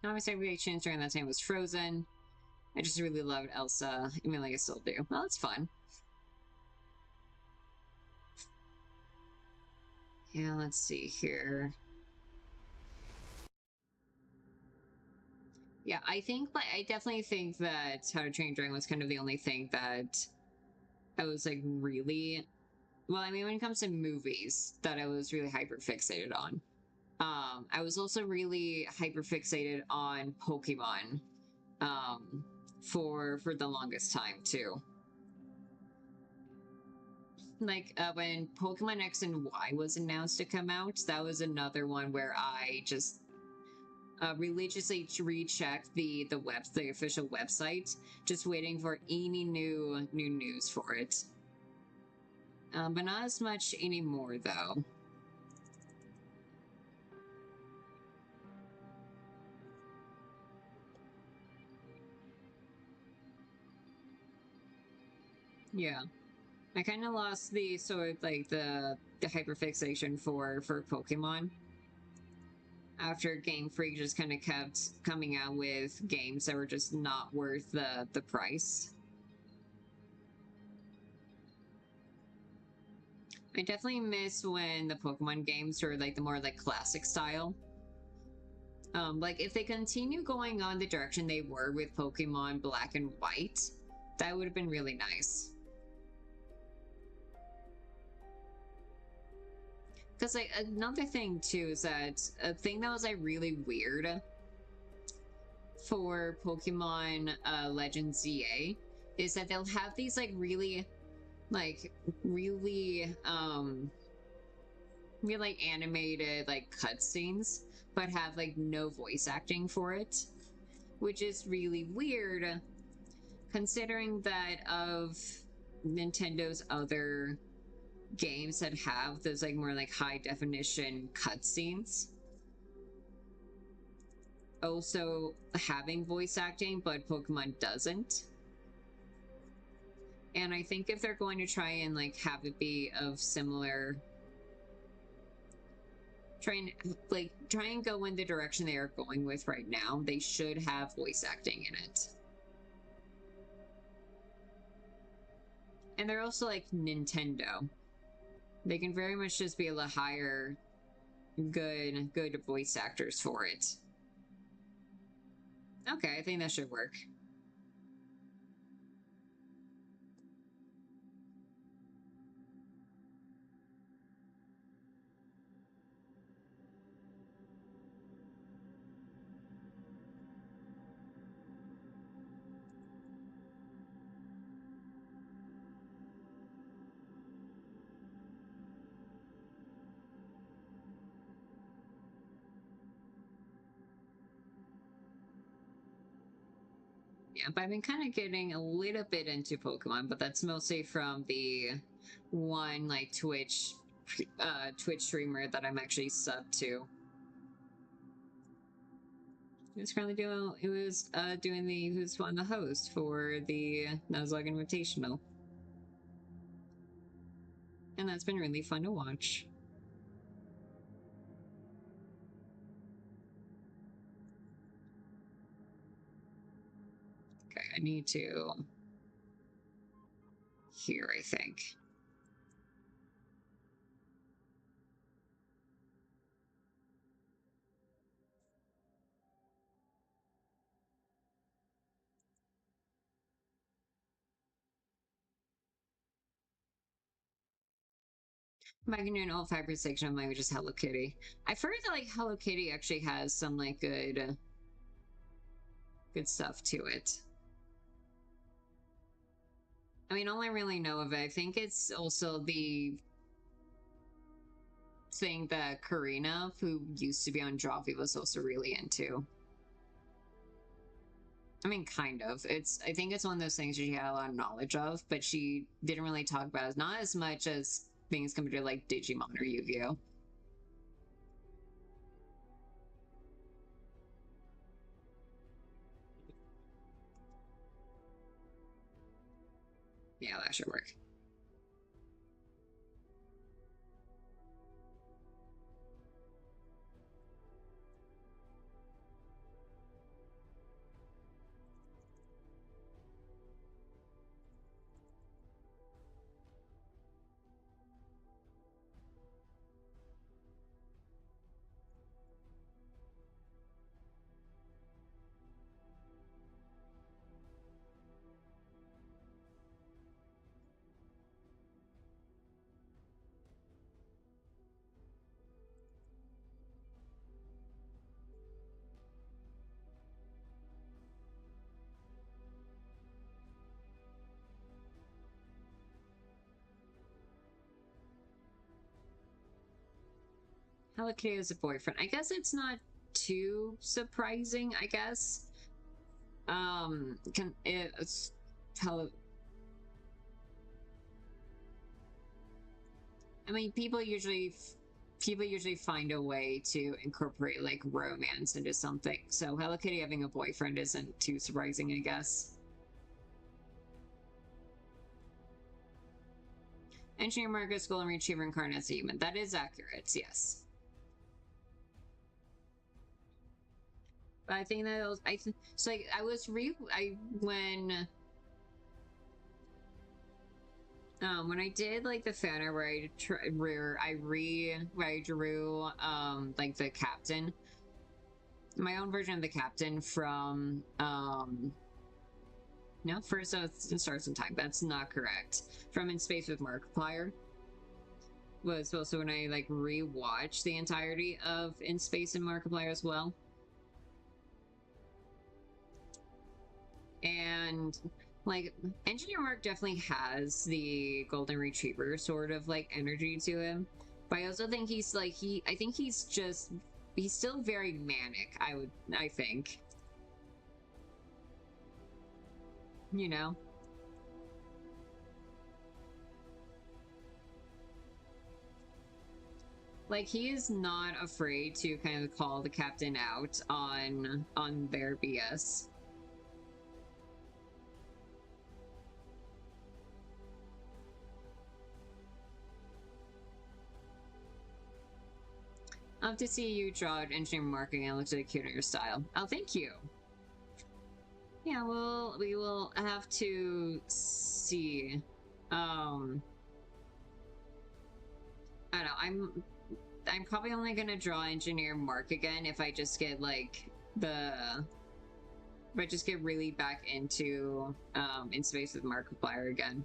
Obviously, reactions during that time was Frozen. I just really loved Elsa. I mean, like I still do. Well, it's fun. Yeah, let's see here. Yeah, I think, like, I definitely think that How to Train Your Dragon was kind of the only thing that I was, like, really... Well, I mean, when it comes to movies, that I was really hyper fixated on. I was also really hyper fixated on Pokemon for the longest time, too. Like when Pokemon X and Y was announced to come out, that was another one where I just religiously rechecked the official website, just waiting for any new news for it. But not as much anymore, though. Yeah. I kind of lost the sort of like the hyperfixation for Pokemon after Game Freak just kind of kept coming out with games that were just not worth the price. I definitely miss when the Pokemon games were like the more like classic style. Like if they continue going on the direction they were with Pokemon Black and White, that would have been really nice. Because like another thing too is that a thing that was like really weird for Pokemon Legends ZA is that they'll have these like really really animated like cutscenes, but have like no voice acting for it, which is really weird considering that of Nintendo's other games that have those like more like high definition cutscenes also having voice acting, but Pokemon doesn't. And I think if they're going to try and like have it be of similar, try and go in the direction they are going with right now, they should have voice acting in it. And they're also like Nintendo. They can very much just be able to hire good voice actors for it. Okay, I think that should work. Yeah, but I've been kind of getting a little bit into Pokemon, but that's mostly from the one like Twitch streamer that I'm actually sub to. He was currently doing who's won the host for the Nuzlocke Invitational. And that's been really fun to watch. Okay, I need to here, I think. Am I gonna do an old 5% of language is Hello Kitty? I've heard that like Hello Kitty actually has some like good stuff to it. I mean, all I really know of it, I think it's also the thing that Karina, who used to be on Joffy, was also really into. I mean, kind of. I think it's one of those things she had a lot of knowledge of, but she didn't really talk about it. Not as much as things compared to like Digimon or Yu-Gi-Oh! Yeah, that should work. Hello Kitty has a boyfriend. I guess it's not too surprising, I guess. Can it's Hello. I mean, people usually find a way to incorporate like romance into something. So Hello Kitty having a boyfriend isn't too surprising, I guess. Engineer Marcus Golden Retriever incarnates a human. That is accurate, yes. But I think that was, so like, when I did like the fan art where I drew like the captain, my own version of the captain from no, first it starts in time. That's not correct. From In Space with Markiplier was also when I like rewatched the entirety of In Space and Markiplier as well. And like Engineer Mark definitely has the golden retriever sort of like energy to him, but I also think he's like I think he's still very manic. I think, you know. Like he is not afraid to kind of call the captain out on their BS. Love to see you draw engineering marking and looks like cute in your style. Oh, thank you. Yeah, well, we will have to see. I don't know. I'm probably only gonna draw engineer Mark again if I just get like if I just get really back into In Space with Markiplier again.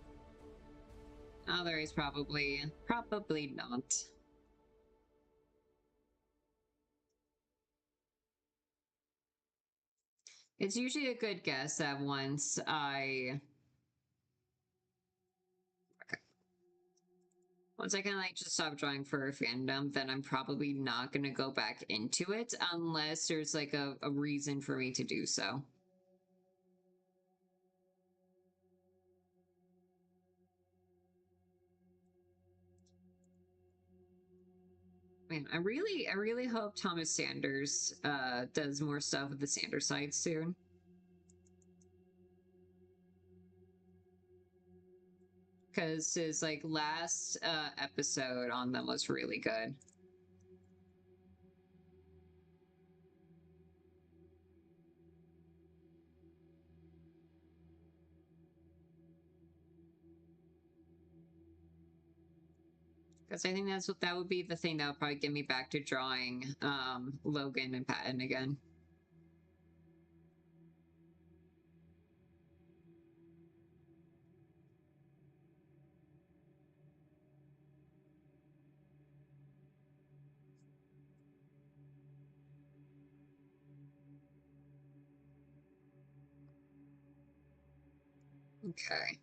Otherwise, probably not. It's usually a good guess that once I kind of like just stop drawing for a fandom, then I'm probably not gonna go back into it unless there's like a reason for me to do so. Man, I really hope Thomas Sanders does more stuff with the Sanders side soon. Because his like last episode on them was really good. Because I think that would be the thing that would probably get me back to drawing Logan and Patton again. Okay.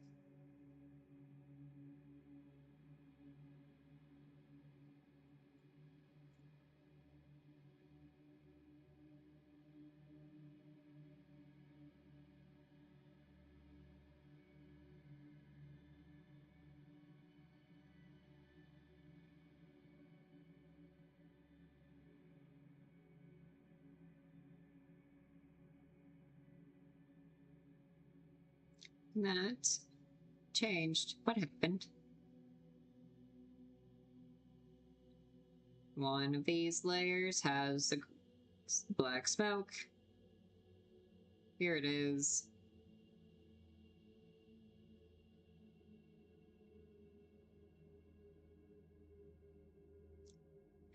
That changed. What happened? One of these layers has the black smoke. Here it is.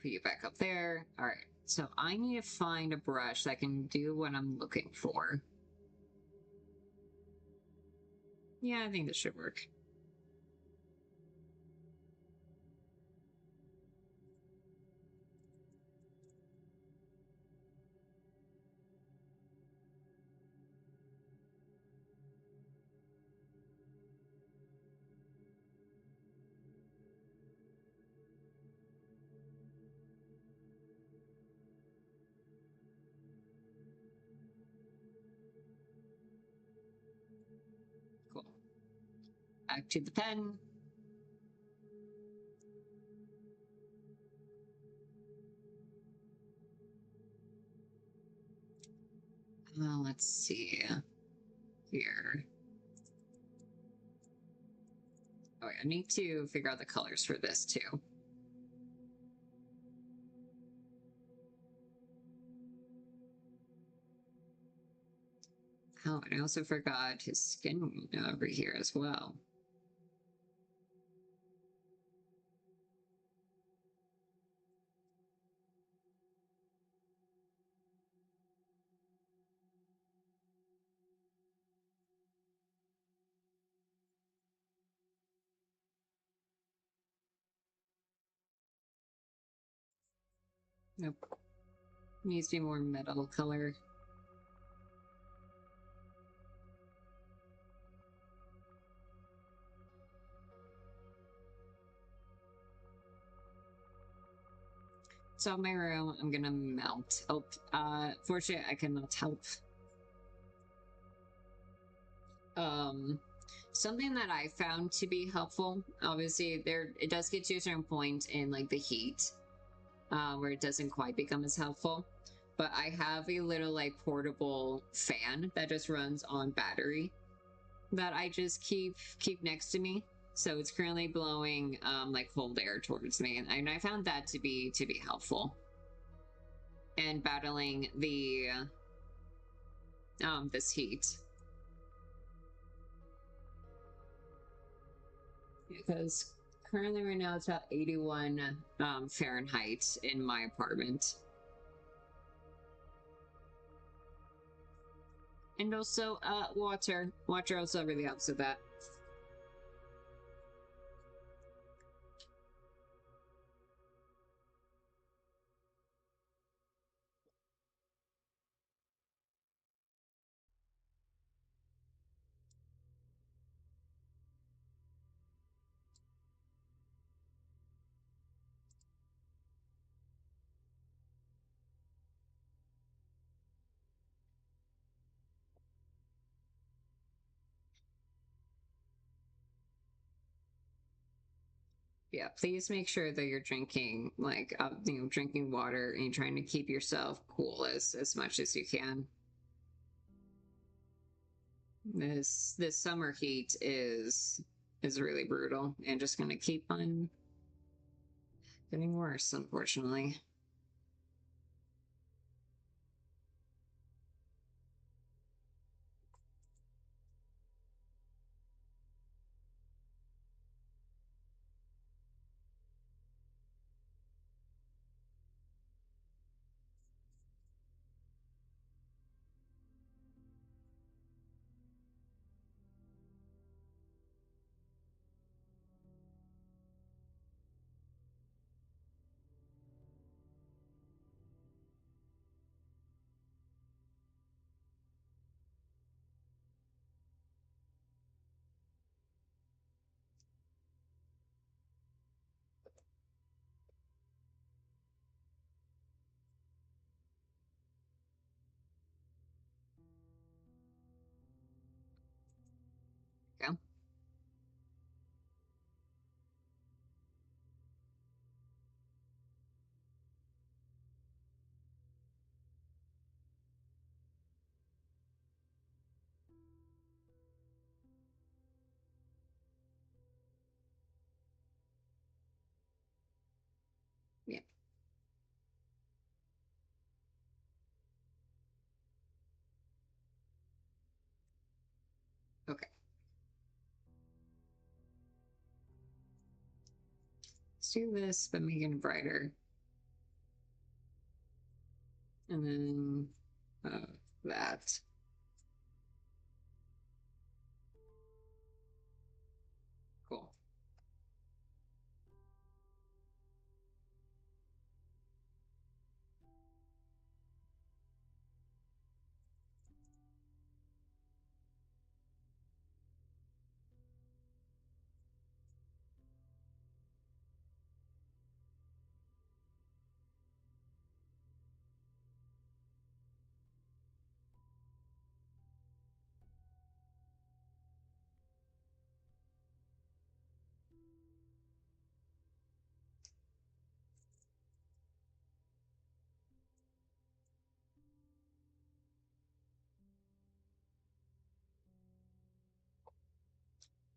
Put you back up there. All right. So I need to find a brush that can do what I'm looking for. Yeah, I think this should work. Cool. Back to the pen. Let's see here. Oh, I need to figure out the colors for this too. Oh, and I also forgot his skin over here as well. Nope. Needs to be more metal color. So my room, I'm gonna melt. Oh, fortunately, I cannot help. Something that I found to be helpful, obviously, it does get to a certain point in like the heat, where it doesn't quite become as helpful. But I have a little like portable fan that just runs on battery that I just keep next to me. So it's currently blowing like cold air towards me, and I found that to be helpful. And battling the this heat, because currently right now it's about 81 Fahrenheit in my apartment. And also water also really helps with that. Yeah, please make sure that you're drinking, like, drinking water and trying to keep yourself cool as much as you can. This summer heat is really brutal and just going to keep on getting worse, unfortunately. Yeah. Yeah. Okay. Let's do this, but make it brighter. And then that. Cool.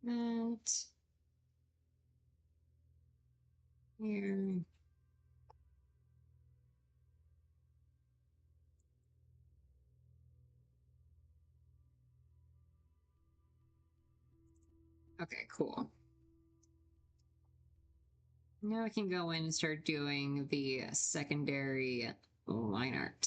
That here. Okay, cool. Now I can go in and start doing the secondary line art.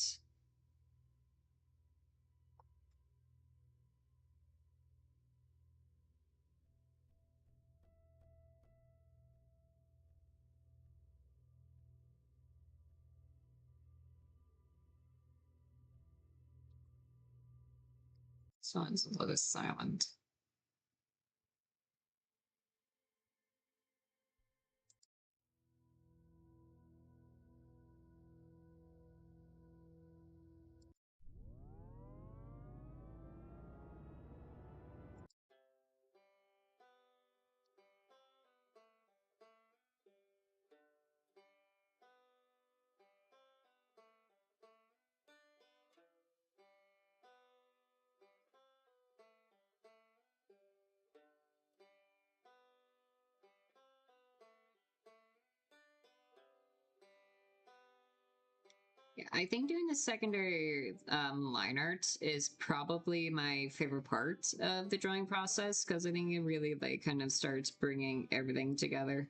This one's a little silent. Yeah, I think doing the secondary line art is probably my favorite part of the drawing process because I think it really like kind of starts bringing everything together.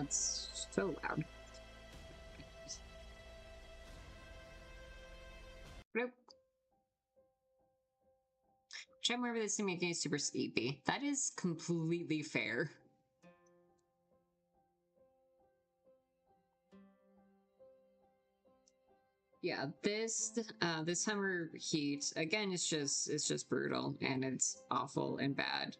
That's so loud. Nope. Which I'm aware this to make me super sleepy. That is completely fair. Yeah, this summer heat again it's just brutal and it's awful and bad.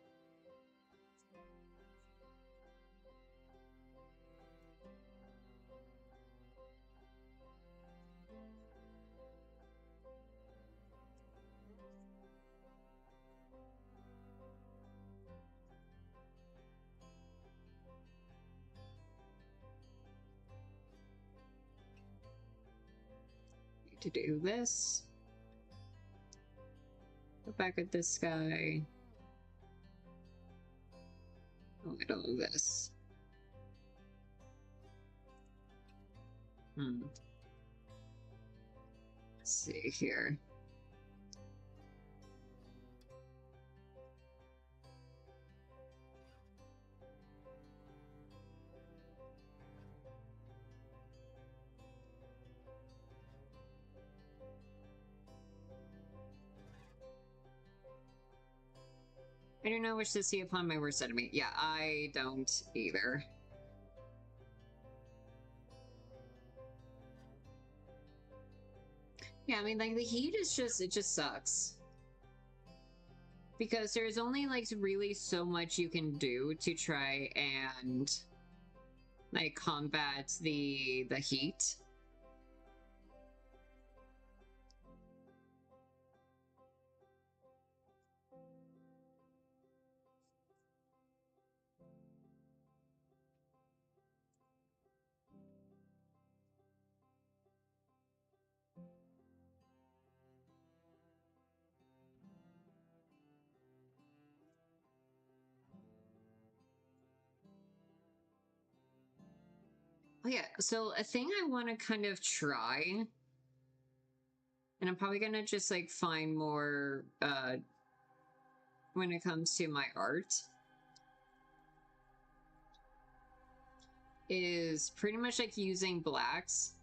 To do this. Look back at this guy. Oh, I don't know this. Let's see here. I do not wish to see upon my worst enemy. Yeah, I don't either. Yeah, I mean, like, the heat is just, it just sucks. Because there's only, like, really so much you can do to try and, like, combat the heat. Oh yeah, so a thing I want to kind of try, and I'm probably gonna just like find more when it comes to my art, is pretty much like using blacks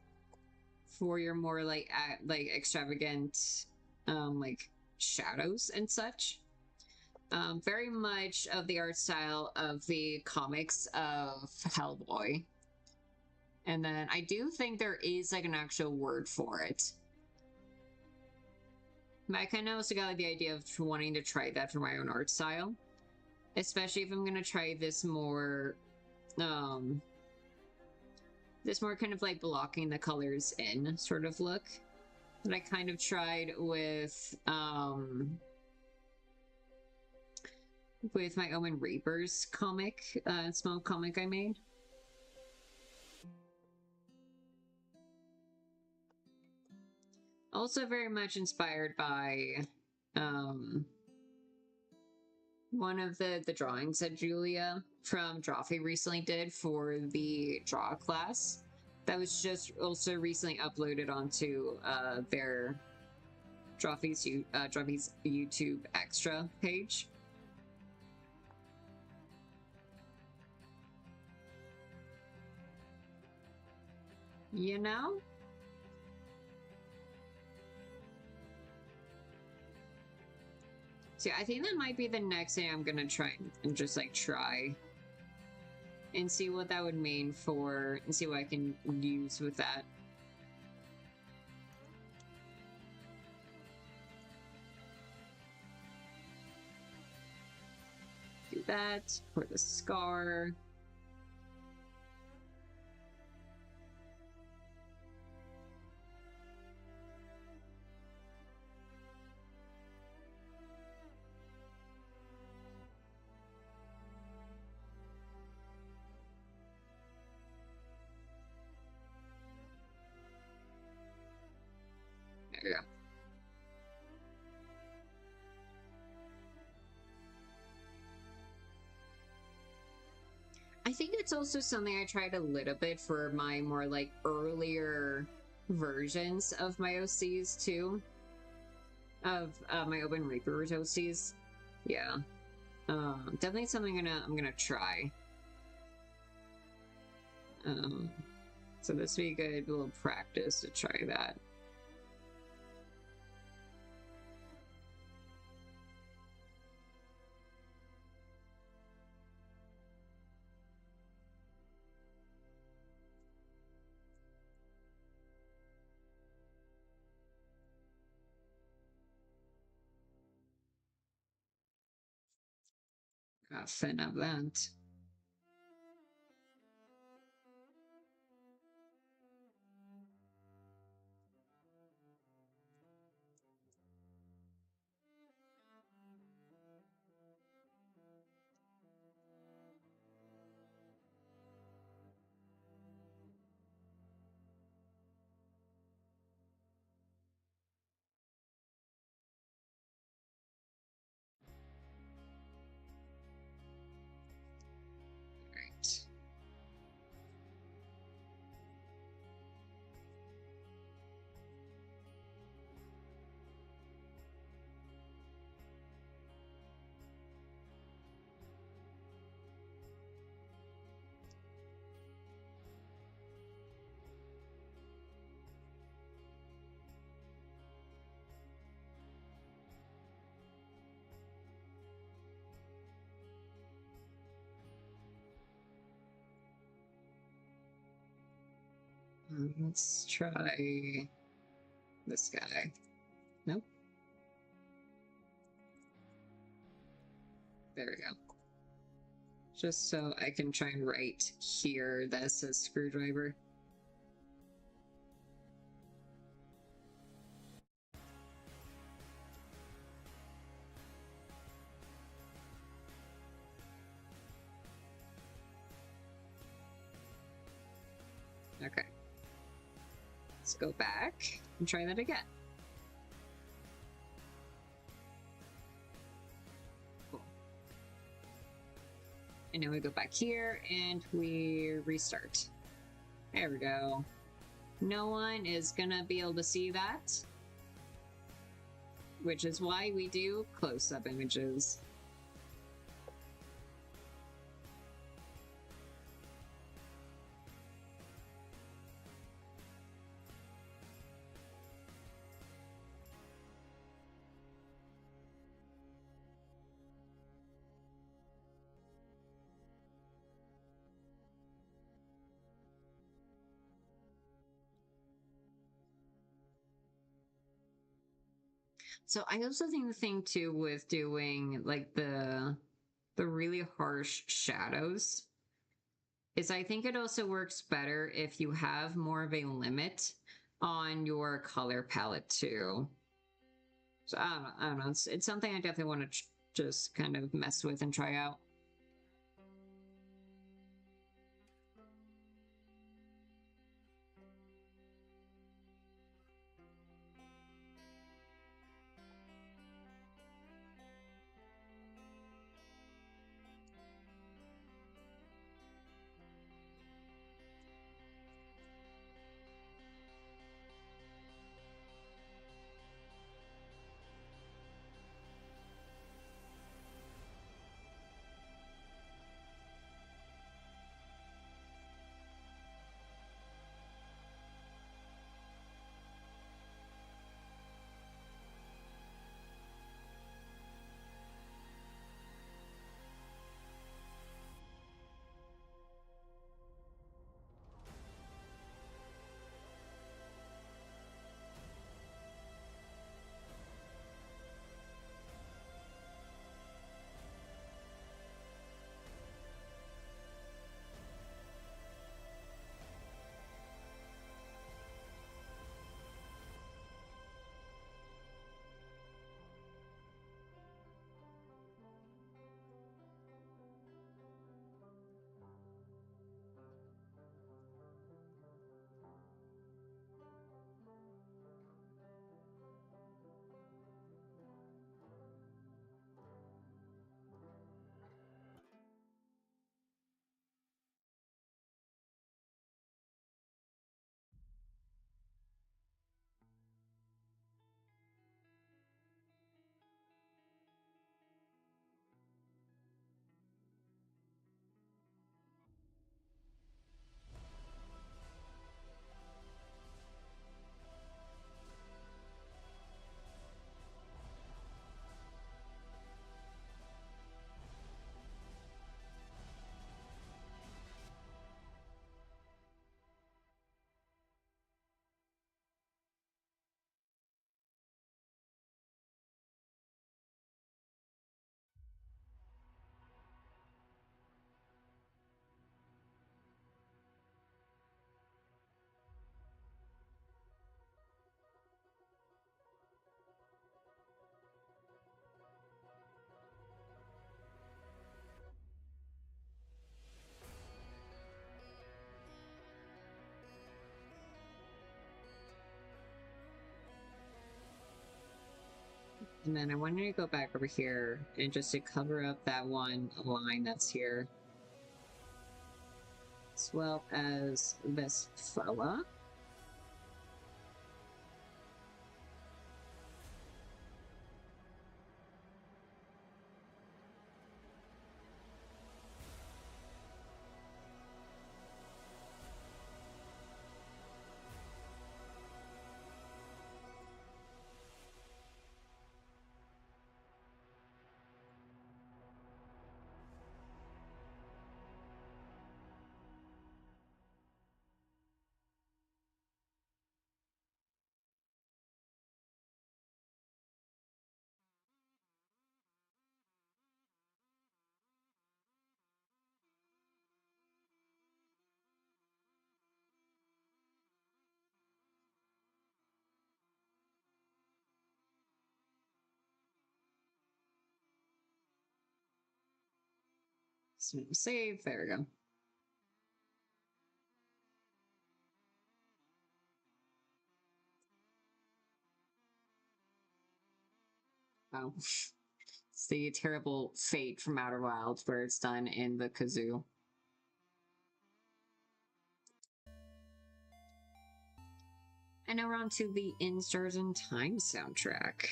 for your more like extravagant like shadows and such. Very much of the art style of the comics of Hellboy. And then I do think there is like an actual word for it. But I kind of also got like, the idea of wanting to try that for my own art style. Especially if I'm going to try this more kind of like blocking the colors in sort of look that I kind of tried with my Owen Reapers comic, small comic I made. Also very much inspired by one of the drawings that Julia from Drawfee recently did for the draw class. That was just also recently uploaded onto their Drawfee's YouTube extra page. You know? So I think that might be the next thing I'm gonna try and just like try and see what that would mean for, and see what I can use with that. Do that for the scar. There you go. I think it's also something I tried a little bit for my more like earlier versions of my OCs too. Of my Open Reapers OCs. Yeah. Definitely something I'm gonna try. So this would be good, a little practice to try that. Got fin of that. Right. Let's try this guy. Nope. There we go. Just so I can try and write here that says screwdriver. Okay. Let's go back and try that again. Cool. And now we go back here and we restart. There we go. No one is gonna be able to see that, which is why we do close-up images. So I also think the thing too with doing like the really harsh shadows is I think it also works better if you have more of a limit on your color palette too. So I don't know. It's something I definitely want to just kind of mess with and try out. And then I wanted to go back over here and just to cover up that one line that's here. As well as this fella. Save, there we go. Oh. It's the terrible fate from Outer Wilds where it's done in the kazoo. And now we're on to the In Stars in Time soundtrack.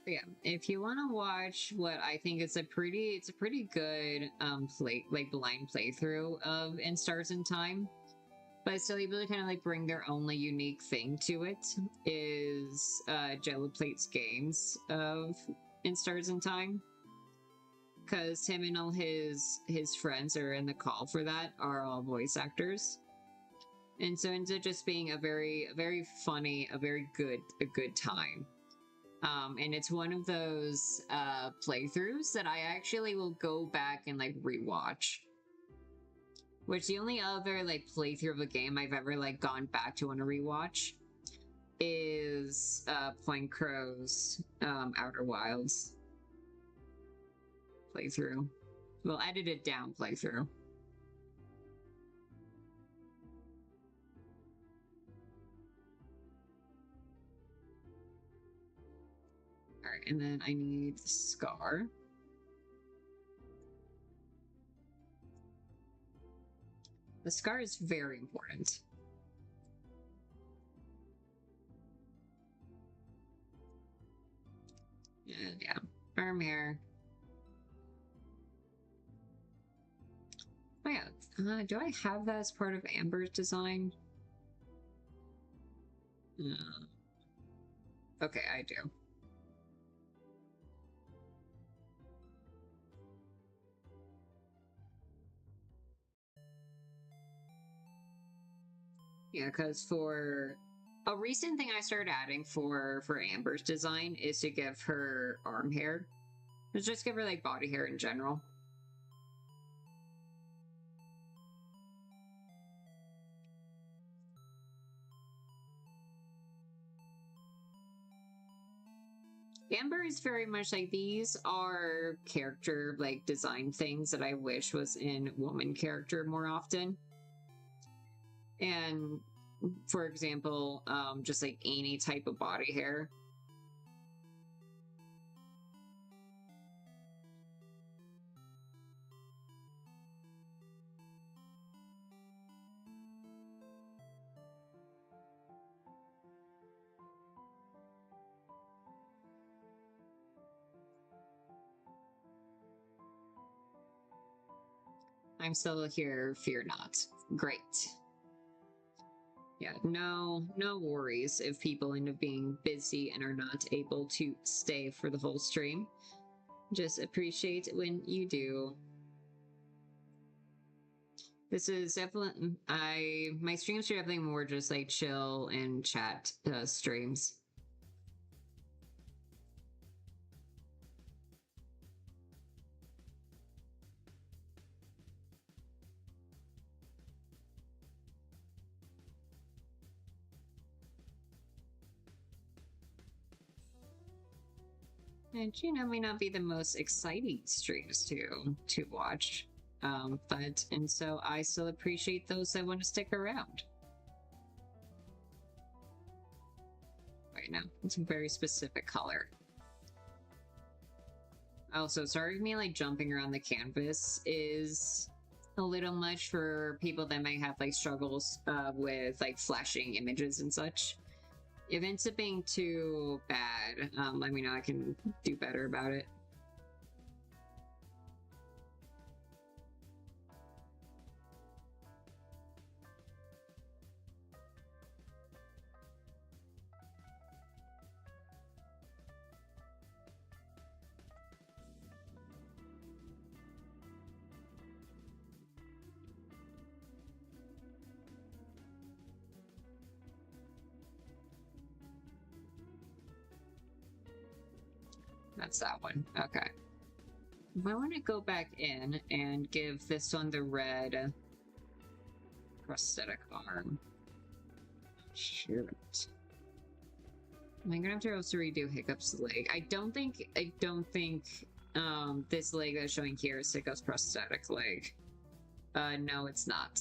Yeah, if you want to watch what I think is a pretty good blind playthrough of In Stars in Time, but still able to kind of like bring their own like unique thing to it, is Jello Plate's games of In Stars in Time, because him and all his friends are in the call for that are all voice actors, and so it ends up just being a very funny, a good time. And it's one of those playthroughs that I actually will go back and like rewatch. Which the only other like playthrough of a game I've ever like gone back to on a rewatch is Point Crow's Outer Wilds playthrough. Well, edited down playthrough. Alright, and then I need the scar. The scar is very important. And yeah, arm hair. Oh yeah, do I have that as part of Amber's design? Okay, I do. Yeah, because for a recent thing I started adding for Amber's design is to give her arm hair. Just give her like body hair in general. Amber is very much like, these are character like design things that I wish was in woman character more often. And for example, just like any type of body hair. I'm still here, fear not. Great. Yeah, no worries if people end up being busy and are not able to stay for the whole stream. Just appreciate when you do. This is definitely, my streams are definitely more just like chill and chat streams. And you know, may not be the most exciting streams to watch, but and so I still appreciate those that want to stick around. Right now, it's a very specific color. Also, sorry for me like jumping around the canvas is a little much for people that might have like struggles with like flashing images and such. If it ends up being too bad, let me know. I can do better about it. That's that one. Okay. I want to go back in and give this one the red prosthetic arm. Shoot. Am I gonna have to also redo Hiccup's leg? I don't think this leg that's showing here is Hiccup's prosthetic leg. No, it's not.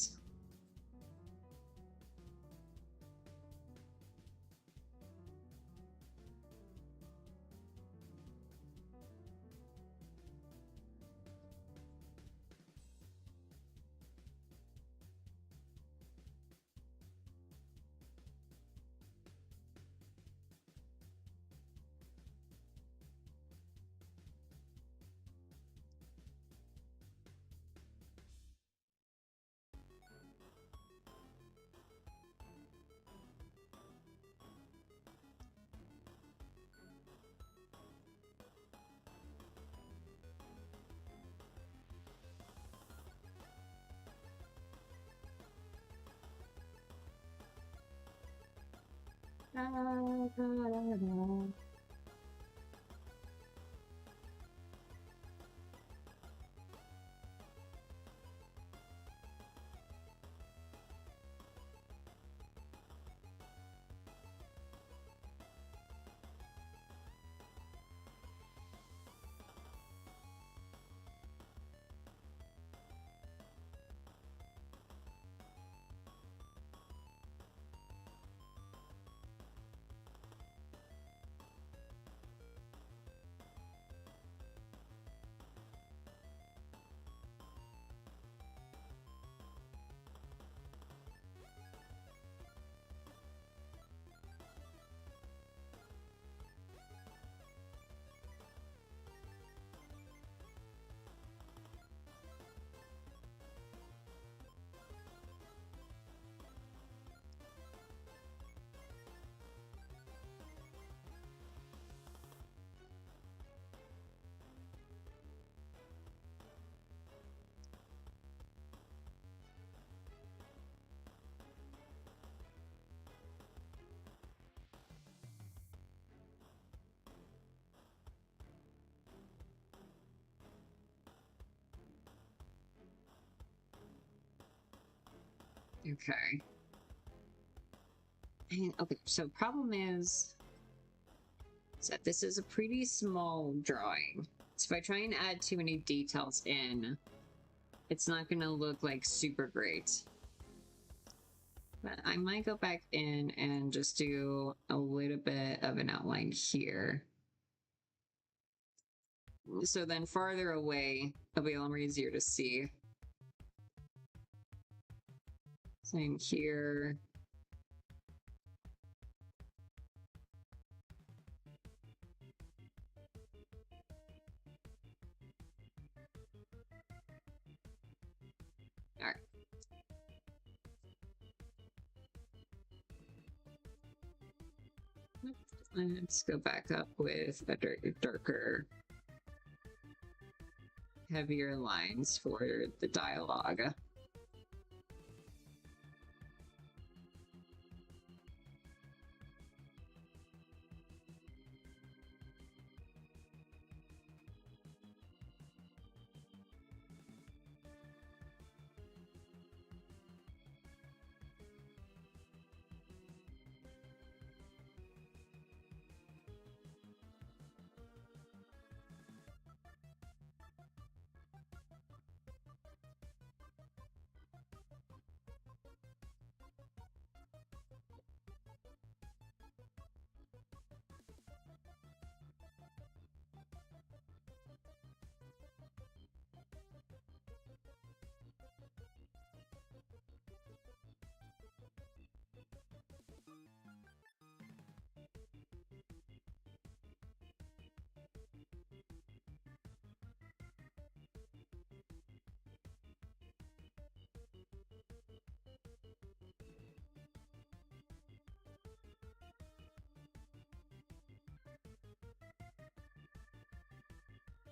Okay. And, okay, so problem is that this is a pretty small drawing. So if I try and add too many details in, it's not gonna look like super great. But I might go back in and just do a little bit of an outline here. So then farther away, it'll be a little more easier to see. Same here. All right. Let's go back up with a darker, heavier lines for the dialogue.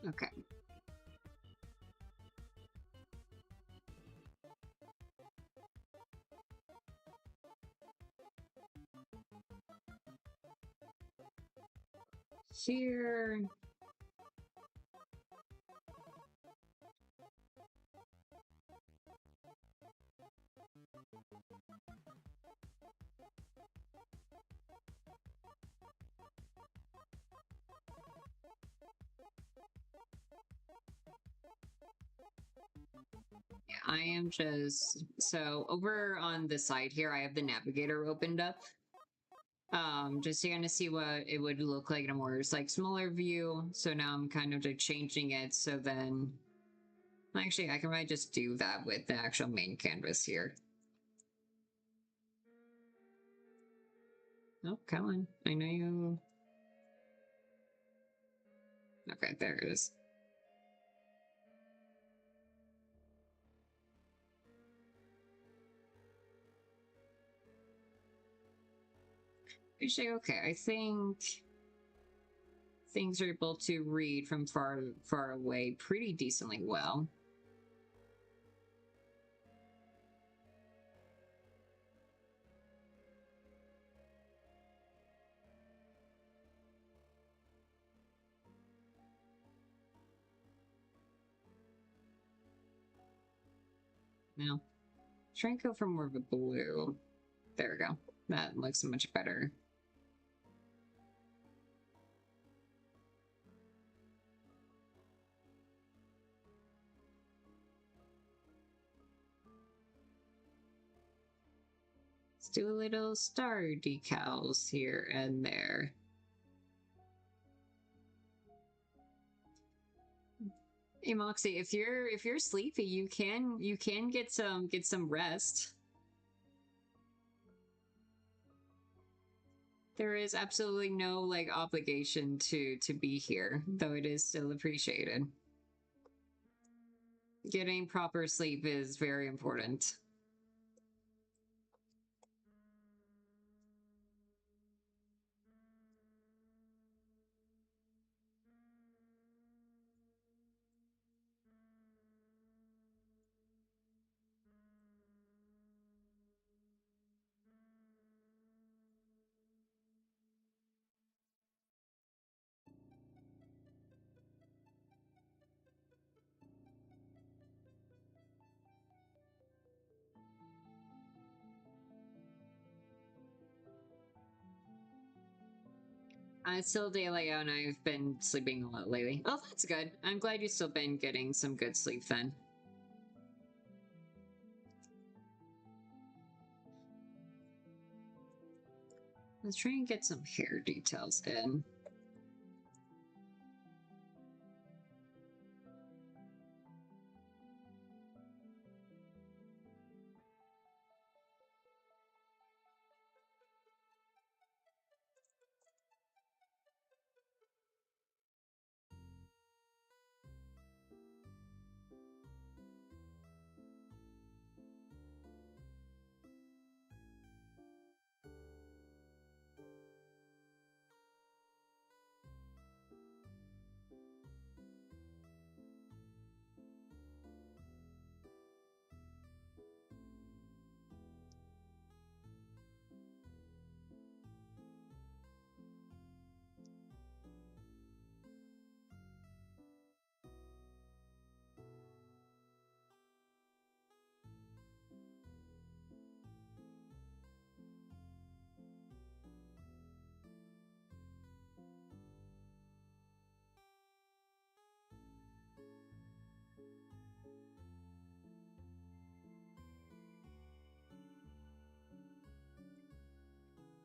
Okay. Here. Yeah, I am just, so over on the side here, I have the navigator opened up. Just to kind of see what it would look like in a more like smaller view. So now I'm kind of like changing it so then, actually I can probably just do that with the actual main canvas here. Oh, come on, I know you. Okay, there it is. Actually, okay, I think things are able to read from far away pretty decently well. Now, try and go for more of a blue. There we go. That looks much better. Let's do a little star decals here and there. Hey Moxie, if you're sleepy, you can get some rest. There is absolutely no like obligation to be here, though it is still appreciated. Getting proper sleep is very important. It's still daylight out and I've been sleeping a lot lately. Oh, that's good. I'm glad you've still been getting some good sleep then. Let's try and get some hair details in.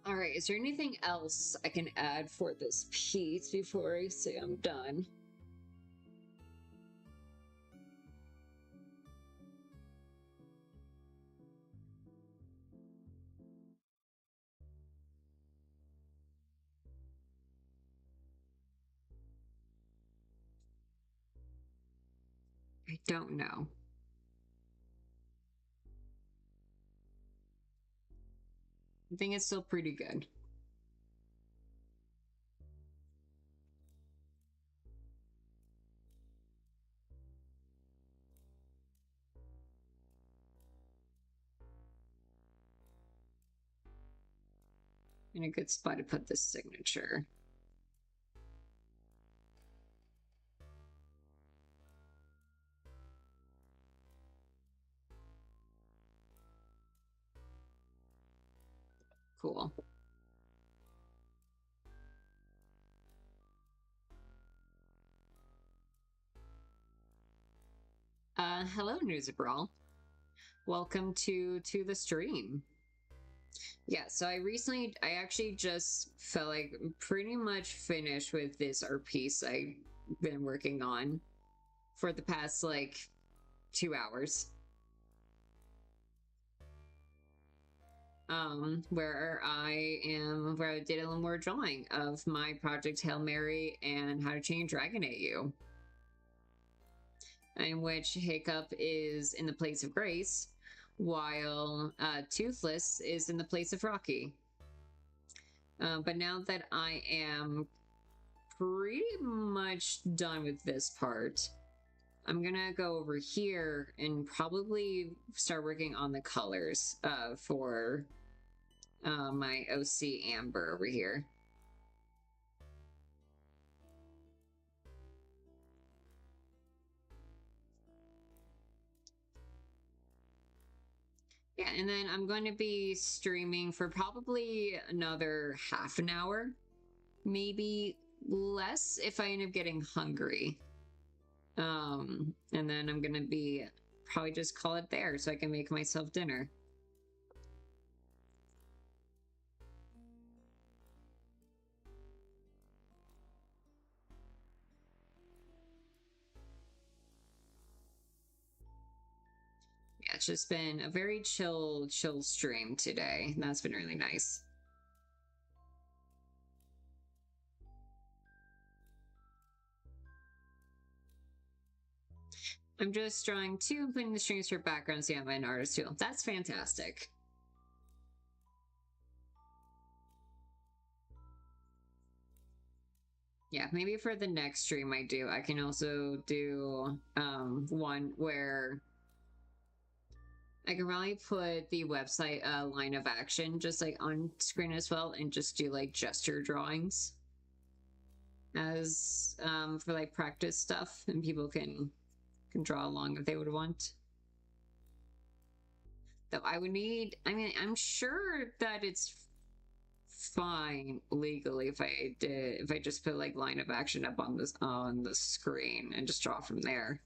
All right, is there anything else I can add for this piece before I say I'm done? I don't know. I think it's still pretty good. In a good spot to put this signature. Cool. Hello, Newsabral. Welcome to the stream. Yeah, so I actually just felt like pretty much finished with this art piece I've been working on for the past like 2 hours. Where I did a little more drawing of my project Hail Mary and How to Chain Dragon AU, in which Hiccup is in the place of Grace, while Toothless is in the place of Rocky. But now that I am pretty much done with this part, I'm gonna go over here and probably start working on the colors for my OC Amber over here. Yeah, and then I'm going to be streaming for probably another half an hour, maybe less if I end up getting hungry. And then I'm gonna be probably just call it there so I can make myself dinner. Yeah, it's just been a very chill stream today. And that's been really nice. I'm just drawing two and putting the strings for backgrounds. Yeah, I'm an artist too. That's fantastic. Yeah, maybe for the next stream I can also do one where I can probably put the website line of action just like on screen as well and just do like gesture drawings as for like practice stuff, and people can draw along if they would want. Though I would need, I mean, I'm sure that it's fine legally if I just put like line of action up on the screen and just draw from there.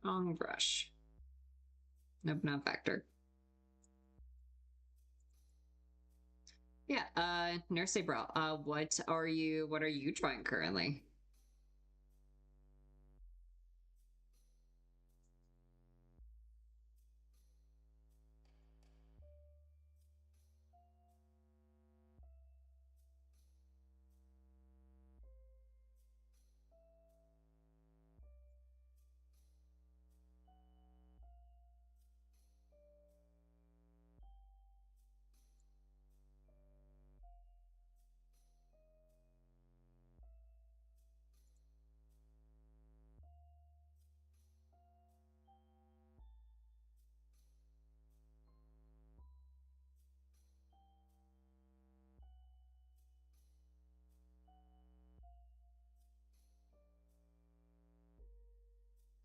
Long brush. Nope, not vector. Yeah, Nurse April, what are you trying currently?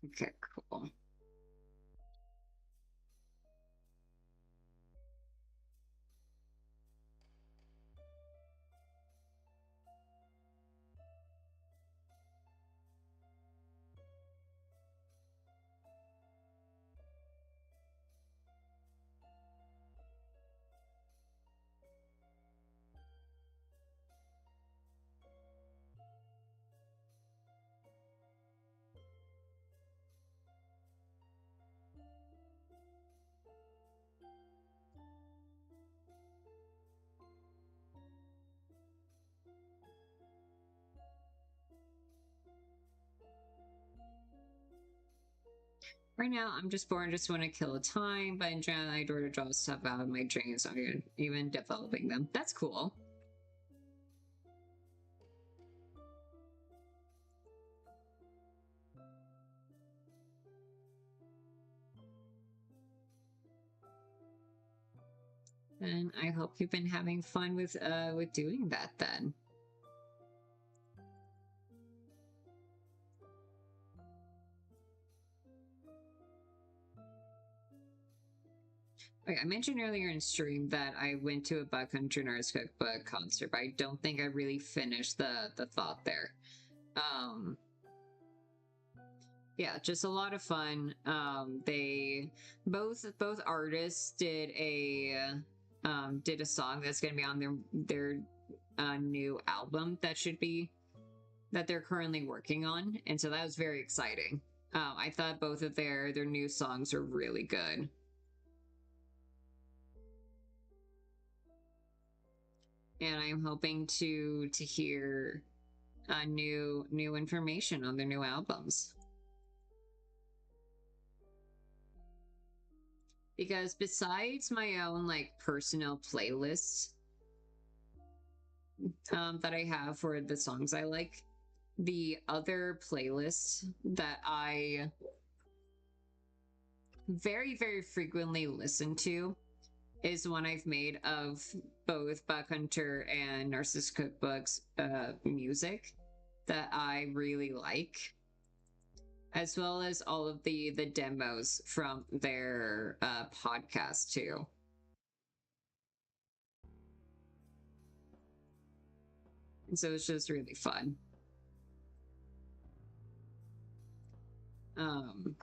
Okay, cool. Right now, I'm just bored, just want to kill time, but in general, I adore to draw stuff out of my dreams, I'm even developing them. That's cool. And I hope you've been having fun with doing that then. Okay, I mentioned earlier in stream that I went to a Buckhunter Nurse Cookbook concert, but I don't think I really finished the thought there. Yeah, just a lot of fun. They both artists did a song that's gonna be on their new album that they're currently working on, and so that was very exciting. I thought both of their new songs are really good. And I'm hoping to hear new information on their new albums. Because besides my own like personal playlist that I have for the songs I like, the other playlist that I very, very frequently listen to is one I've made of both Buckhunter and Nurse's Cookbook's music that I really like, as well as all of the demos from their podcast too. And so it's just really fun.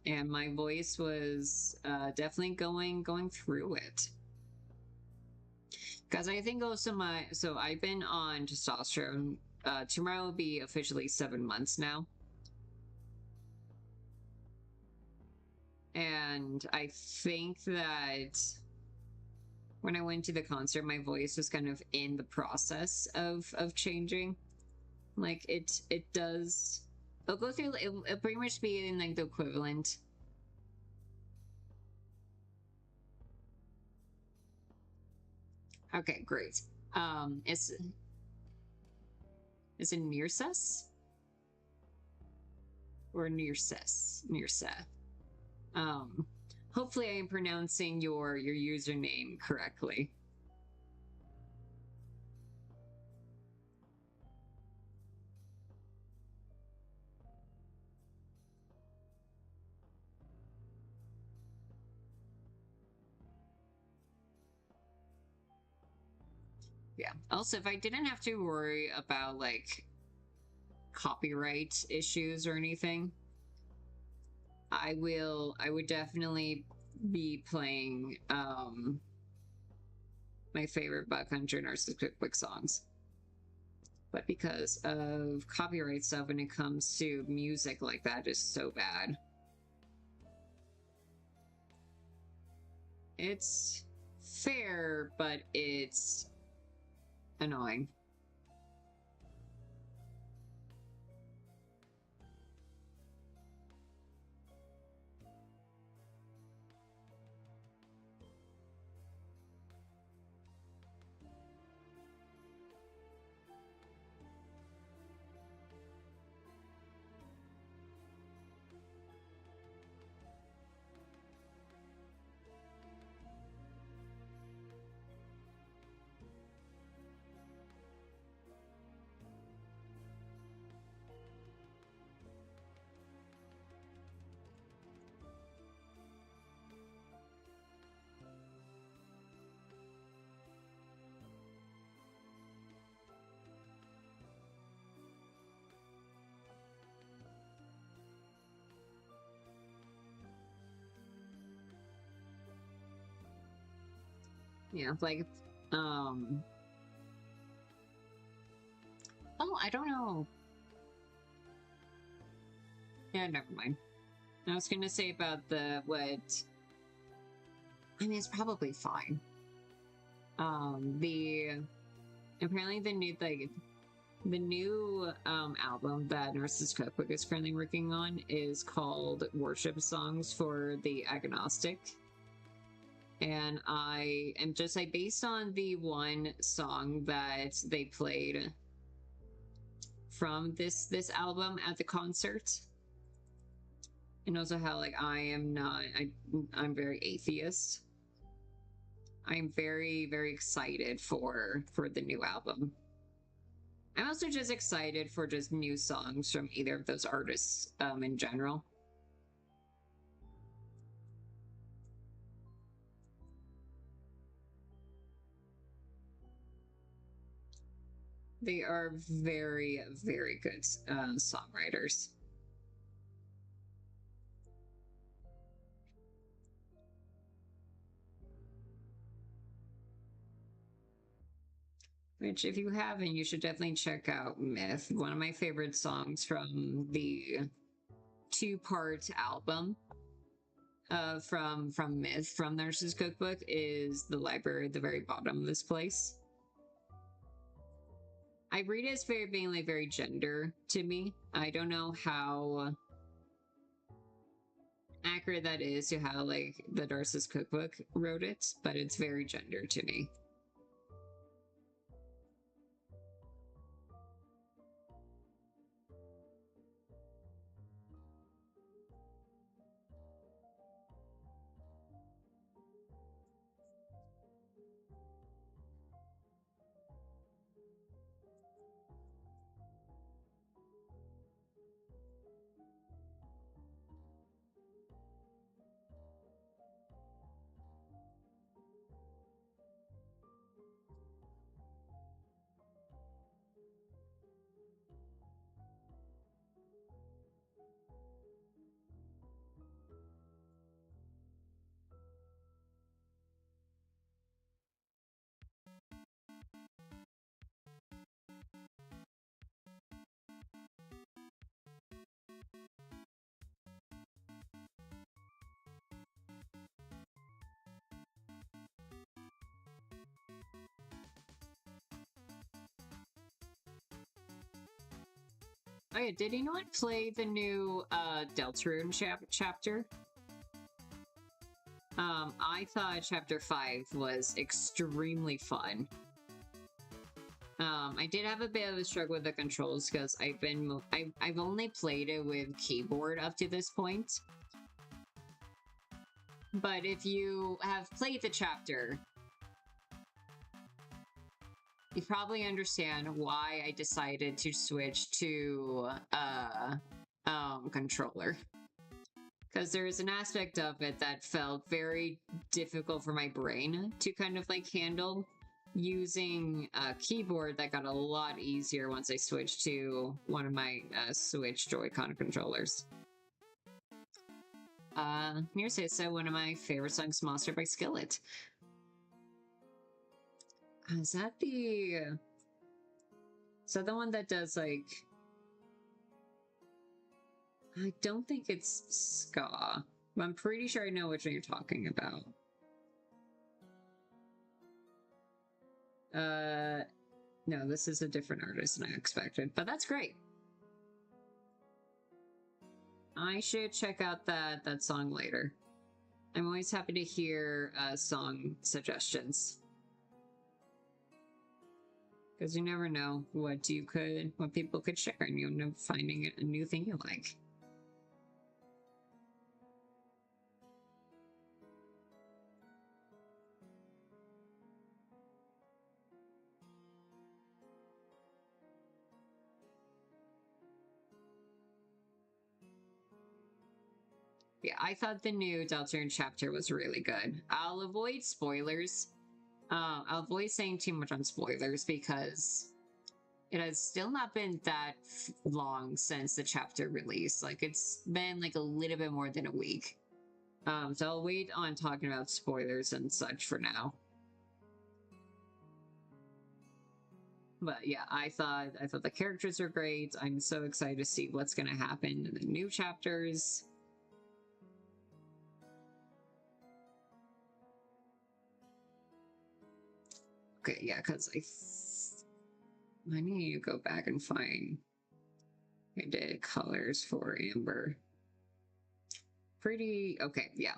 And my voice was definitely going through it. Because I think also so I've been on testosterone. Tomorrow will be officially 7 months now. And I think that when I went to the concert, my voice was kind of in the process of changing. Like it does. It'll go through. It'll pretty much be in like the equivalent. Okay, great. Is it Nearsus or Nearsus? Nearsa. Hopefully I am pronouncing your username correctly. Yeah. Also, if I didn't have to worry about like copyright issues or anything, I would definitely be playing my favorite Buck Hunter Narcissus Cookbook songs. But because of copyright stuff when it comes to music like that is so bad. It's fair, but it's annoying. Yeah, like, oh, I don't know. Yeah, never mind. I was gonna say about I mean, it's probably fine. Apparently the new album that Nurse's Cookbook is currently working on is called Worship Songs for the Agnostic. And I am just like, based on the one song that they played from this album at the concert, and also how like I'm very atheist. I'm very, very excited for the new album. I'm also just excited for just new songs from either of those artists in general. They are very, very good songwriters. Which, if you haven't, you should definitely check out Myth. One of my favorite songs from the two-part album from Myth, from Nurse's Cookbook, is The Library at the very bottom of this place. I read it as being like very gender to me. I don't know how accurate that is to how like the Nurse's Cookbook wrote it, but it's very gender to me. Oh yeah, did anyone play the new Deltarune chapter? I thought chapter 5 was extremely fun. I did have a bit of a struggle with the controls because I've only played it with keyboard up to this point. But if you have played the chapter, you probably understand why I decided to switch to controller. Because there's an aspect of it that felt very difficult for my brain to kind of like handle. Using a keyboard that got a lot easier once I switched to one of my Switch Joy-Con controllers. Near say so, one of my favorite songs, Monster by Skillet. Is that the one that does like, I don't think it's ska, but I'm pretty sure I know which one you're talking about. No, this is a different artist than I expected, but that's great. I should check out that song later. I'm always happy to hear song suggestions, because you never know what people could share, and you end up finding a new thing you like. Yeah, I thought the new Deltarune chapter was really good. I'll avoid spoilers. I'll avoid saying too much on spoilers because it has still not been that long since the chapter release. Like, it's been like a little bit more than a week. So I'll wait on talking about spoilers and such for now. But yeah, I thought the characters are great. I'm so excited to see what's going to happen in the new chapters. Okay, yeah, because I need to go back and find I did colors for Amber. Pretty, okay, yeah.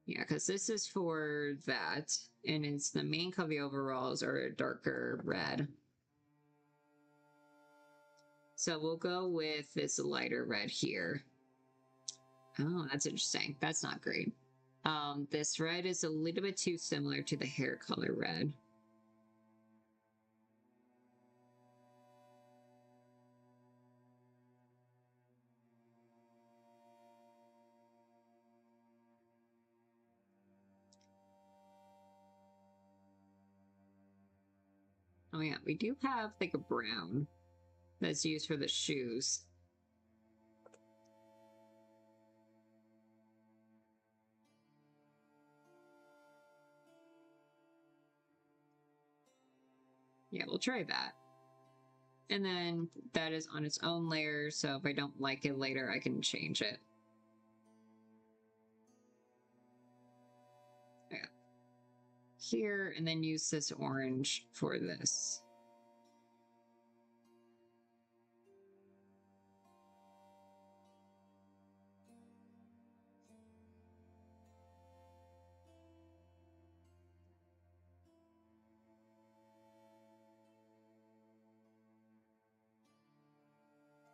Yeah, because this is for that, and it's the main color of the overalls are a darker red. So we'll go with this lighter red here. Oh, that's interesting. That's not great. This red is a little bit too similar to the hair color red. Oh yeah, we do have like a brown that's used for the shoes. Yeah, we'll try that. And then that is on its own layer, so if I don't like it later, I can change it. Yeah. Here, and then use this orange for this.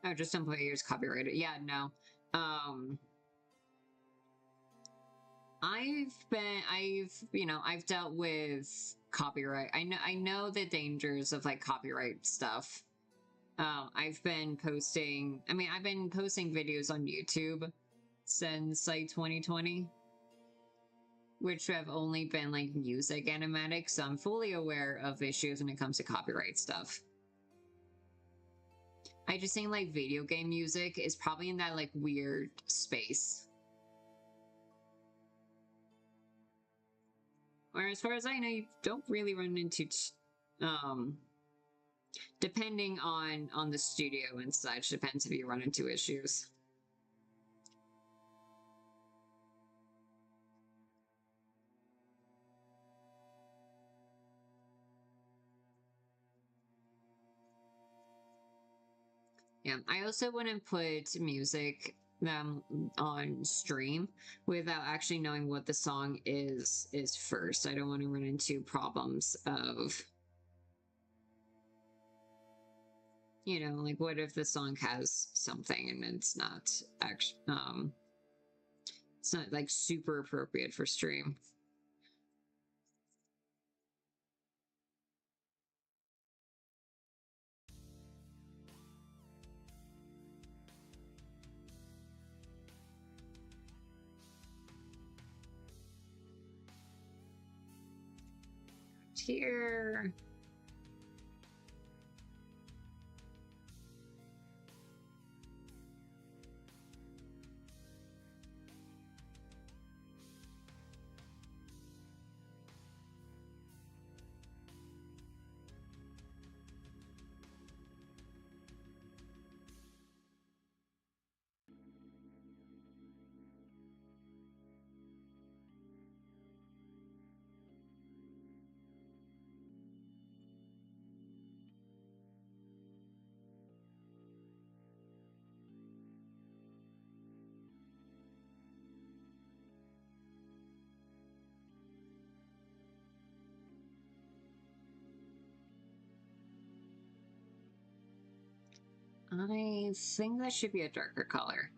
Oh, just don't put yours copyrighted. Yeah, no. I've dealt with copyright. I know the dangers of like copyright stuff. I've been posting videos on YouTube since like 2020, which have only been like music animatics, so I'm fully aware of issues when it comes to copyright stuff. I just think like video game music is probably in that like weird space. Or as far as I know, you don't really run into, depending on the studio and such, depends if you run into issues. Yeah, I also wouldn't put music on stream without actually knowing what the song is first. I don't want to run into problems of, like what if the song has something and it's not actually it's not like super appropriate for stream. Here. I think that should be a darker color.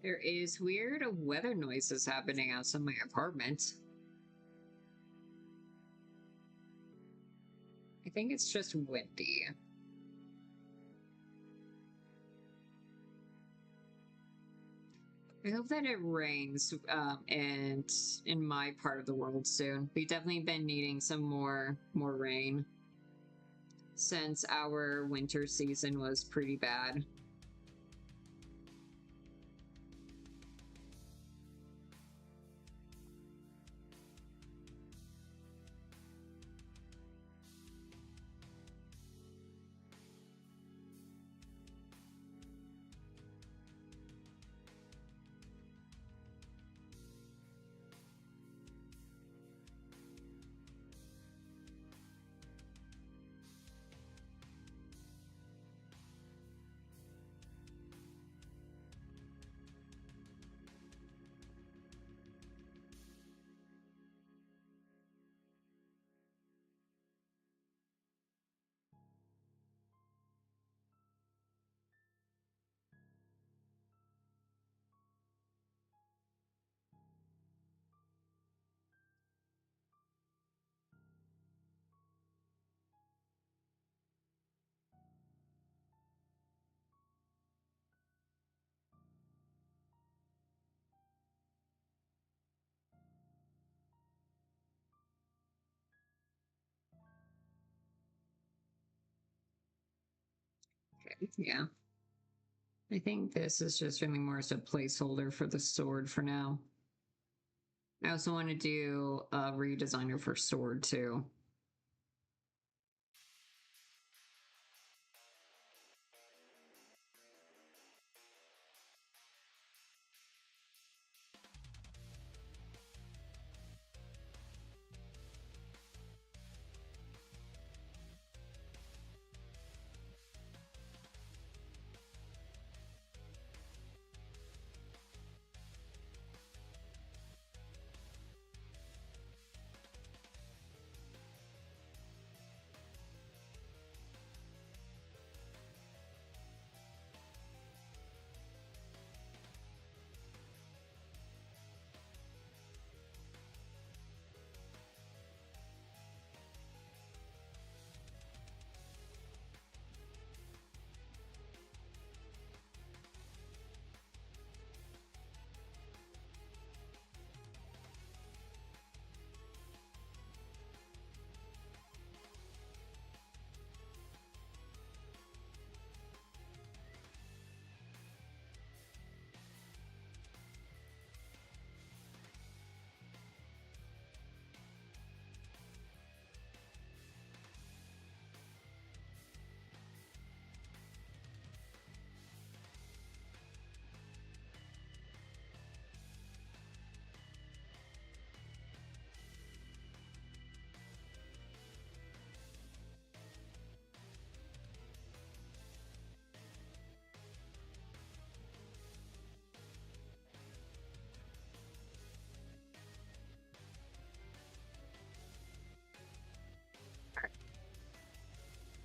There is weird weather noises happening outside my apartment. I think it's just windy. I hope that it rains and in my part of the world soon. We've definitely been needing some more rain since our winter season was pretty bad. Okay, yeah. I think this is just really more as a placeholder for the sword for now. I also want to do a redesigner for sword too.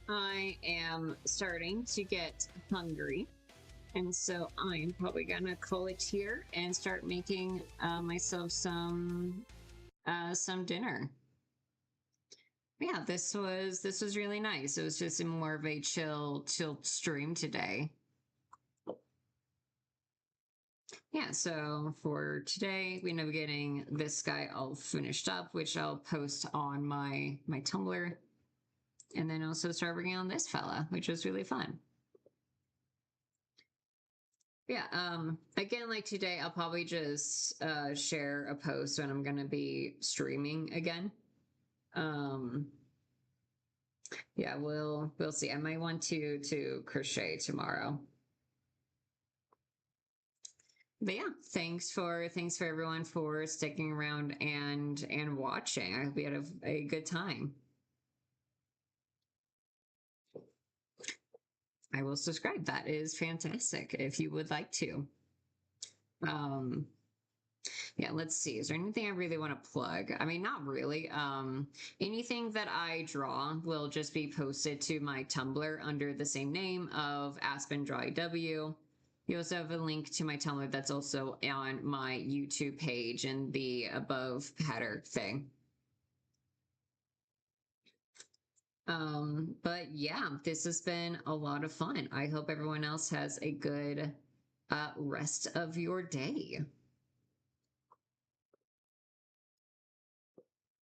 I am starting to get hungry, and so I'm probably gonna call it here and start making myself some dinner. Yeah, this was really nice. It was just more of a chill stream today. Yeah, so for today, we end up getting this guy all finished up, which I'll post on my Tumblr, and then also start working on this fella, which was really fun. Yeah, again, like today, I'll probably just share a post when I'm gonna be streaming again. Yeah, we'll see. I might want to crochet tomorrow. But yeah, thanks for everyone for sticking around and watching. I hope you had a good time. I will subscribe. That is fantastic if you would like to. Yeah, let's see. Is there anything I really want to plug? I mean, not really. Anything that I draw will just be posted to my Tumblr under the same name of Aspen Draw EW. You also have a link to my Tumblr that's also on my YouTube page in the above header thing. But yeah, this has been a lot of fun. I hope everyone else has a good rest of your day.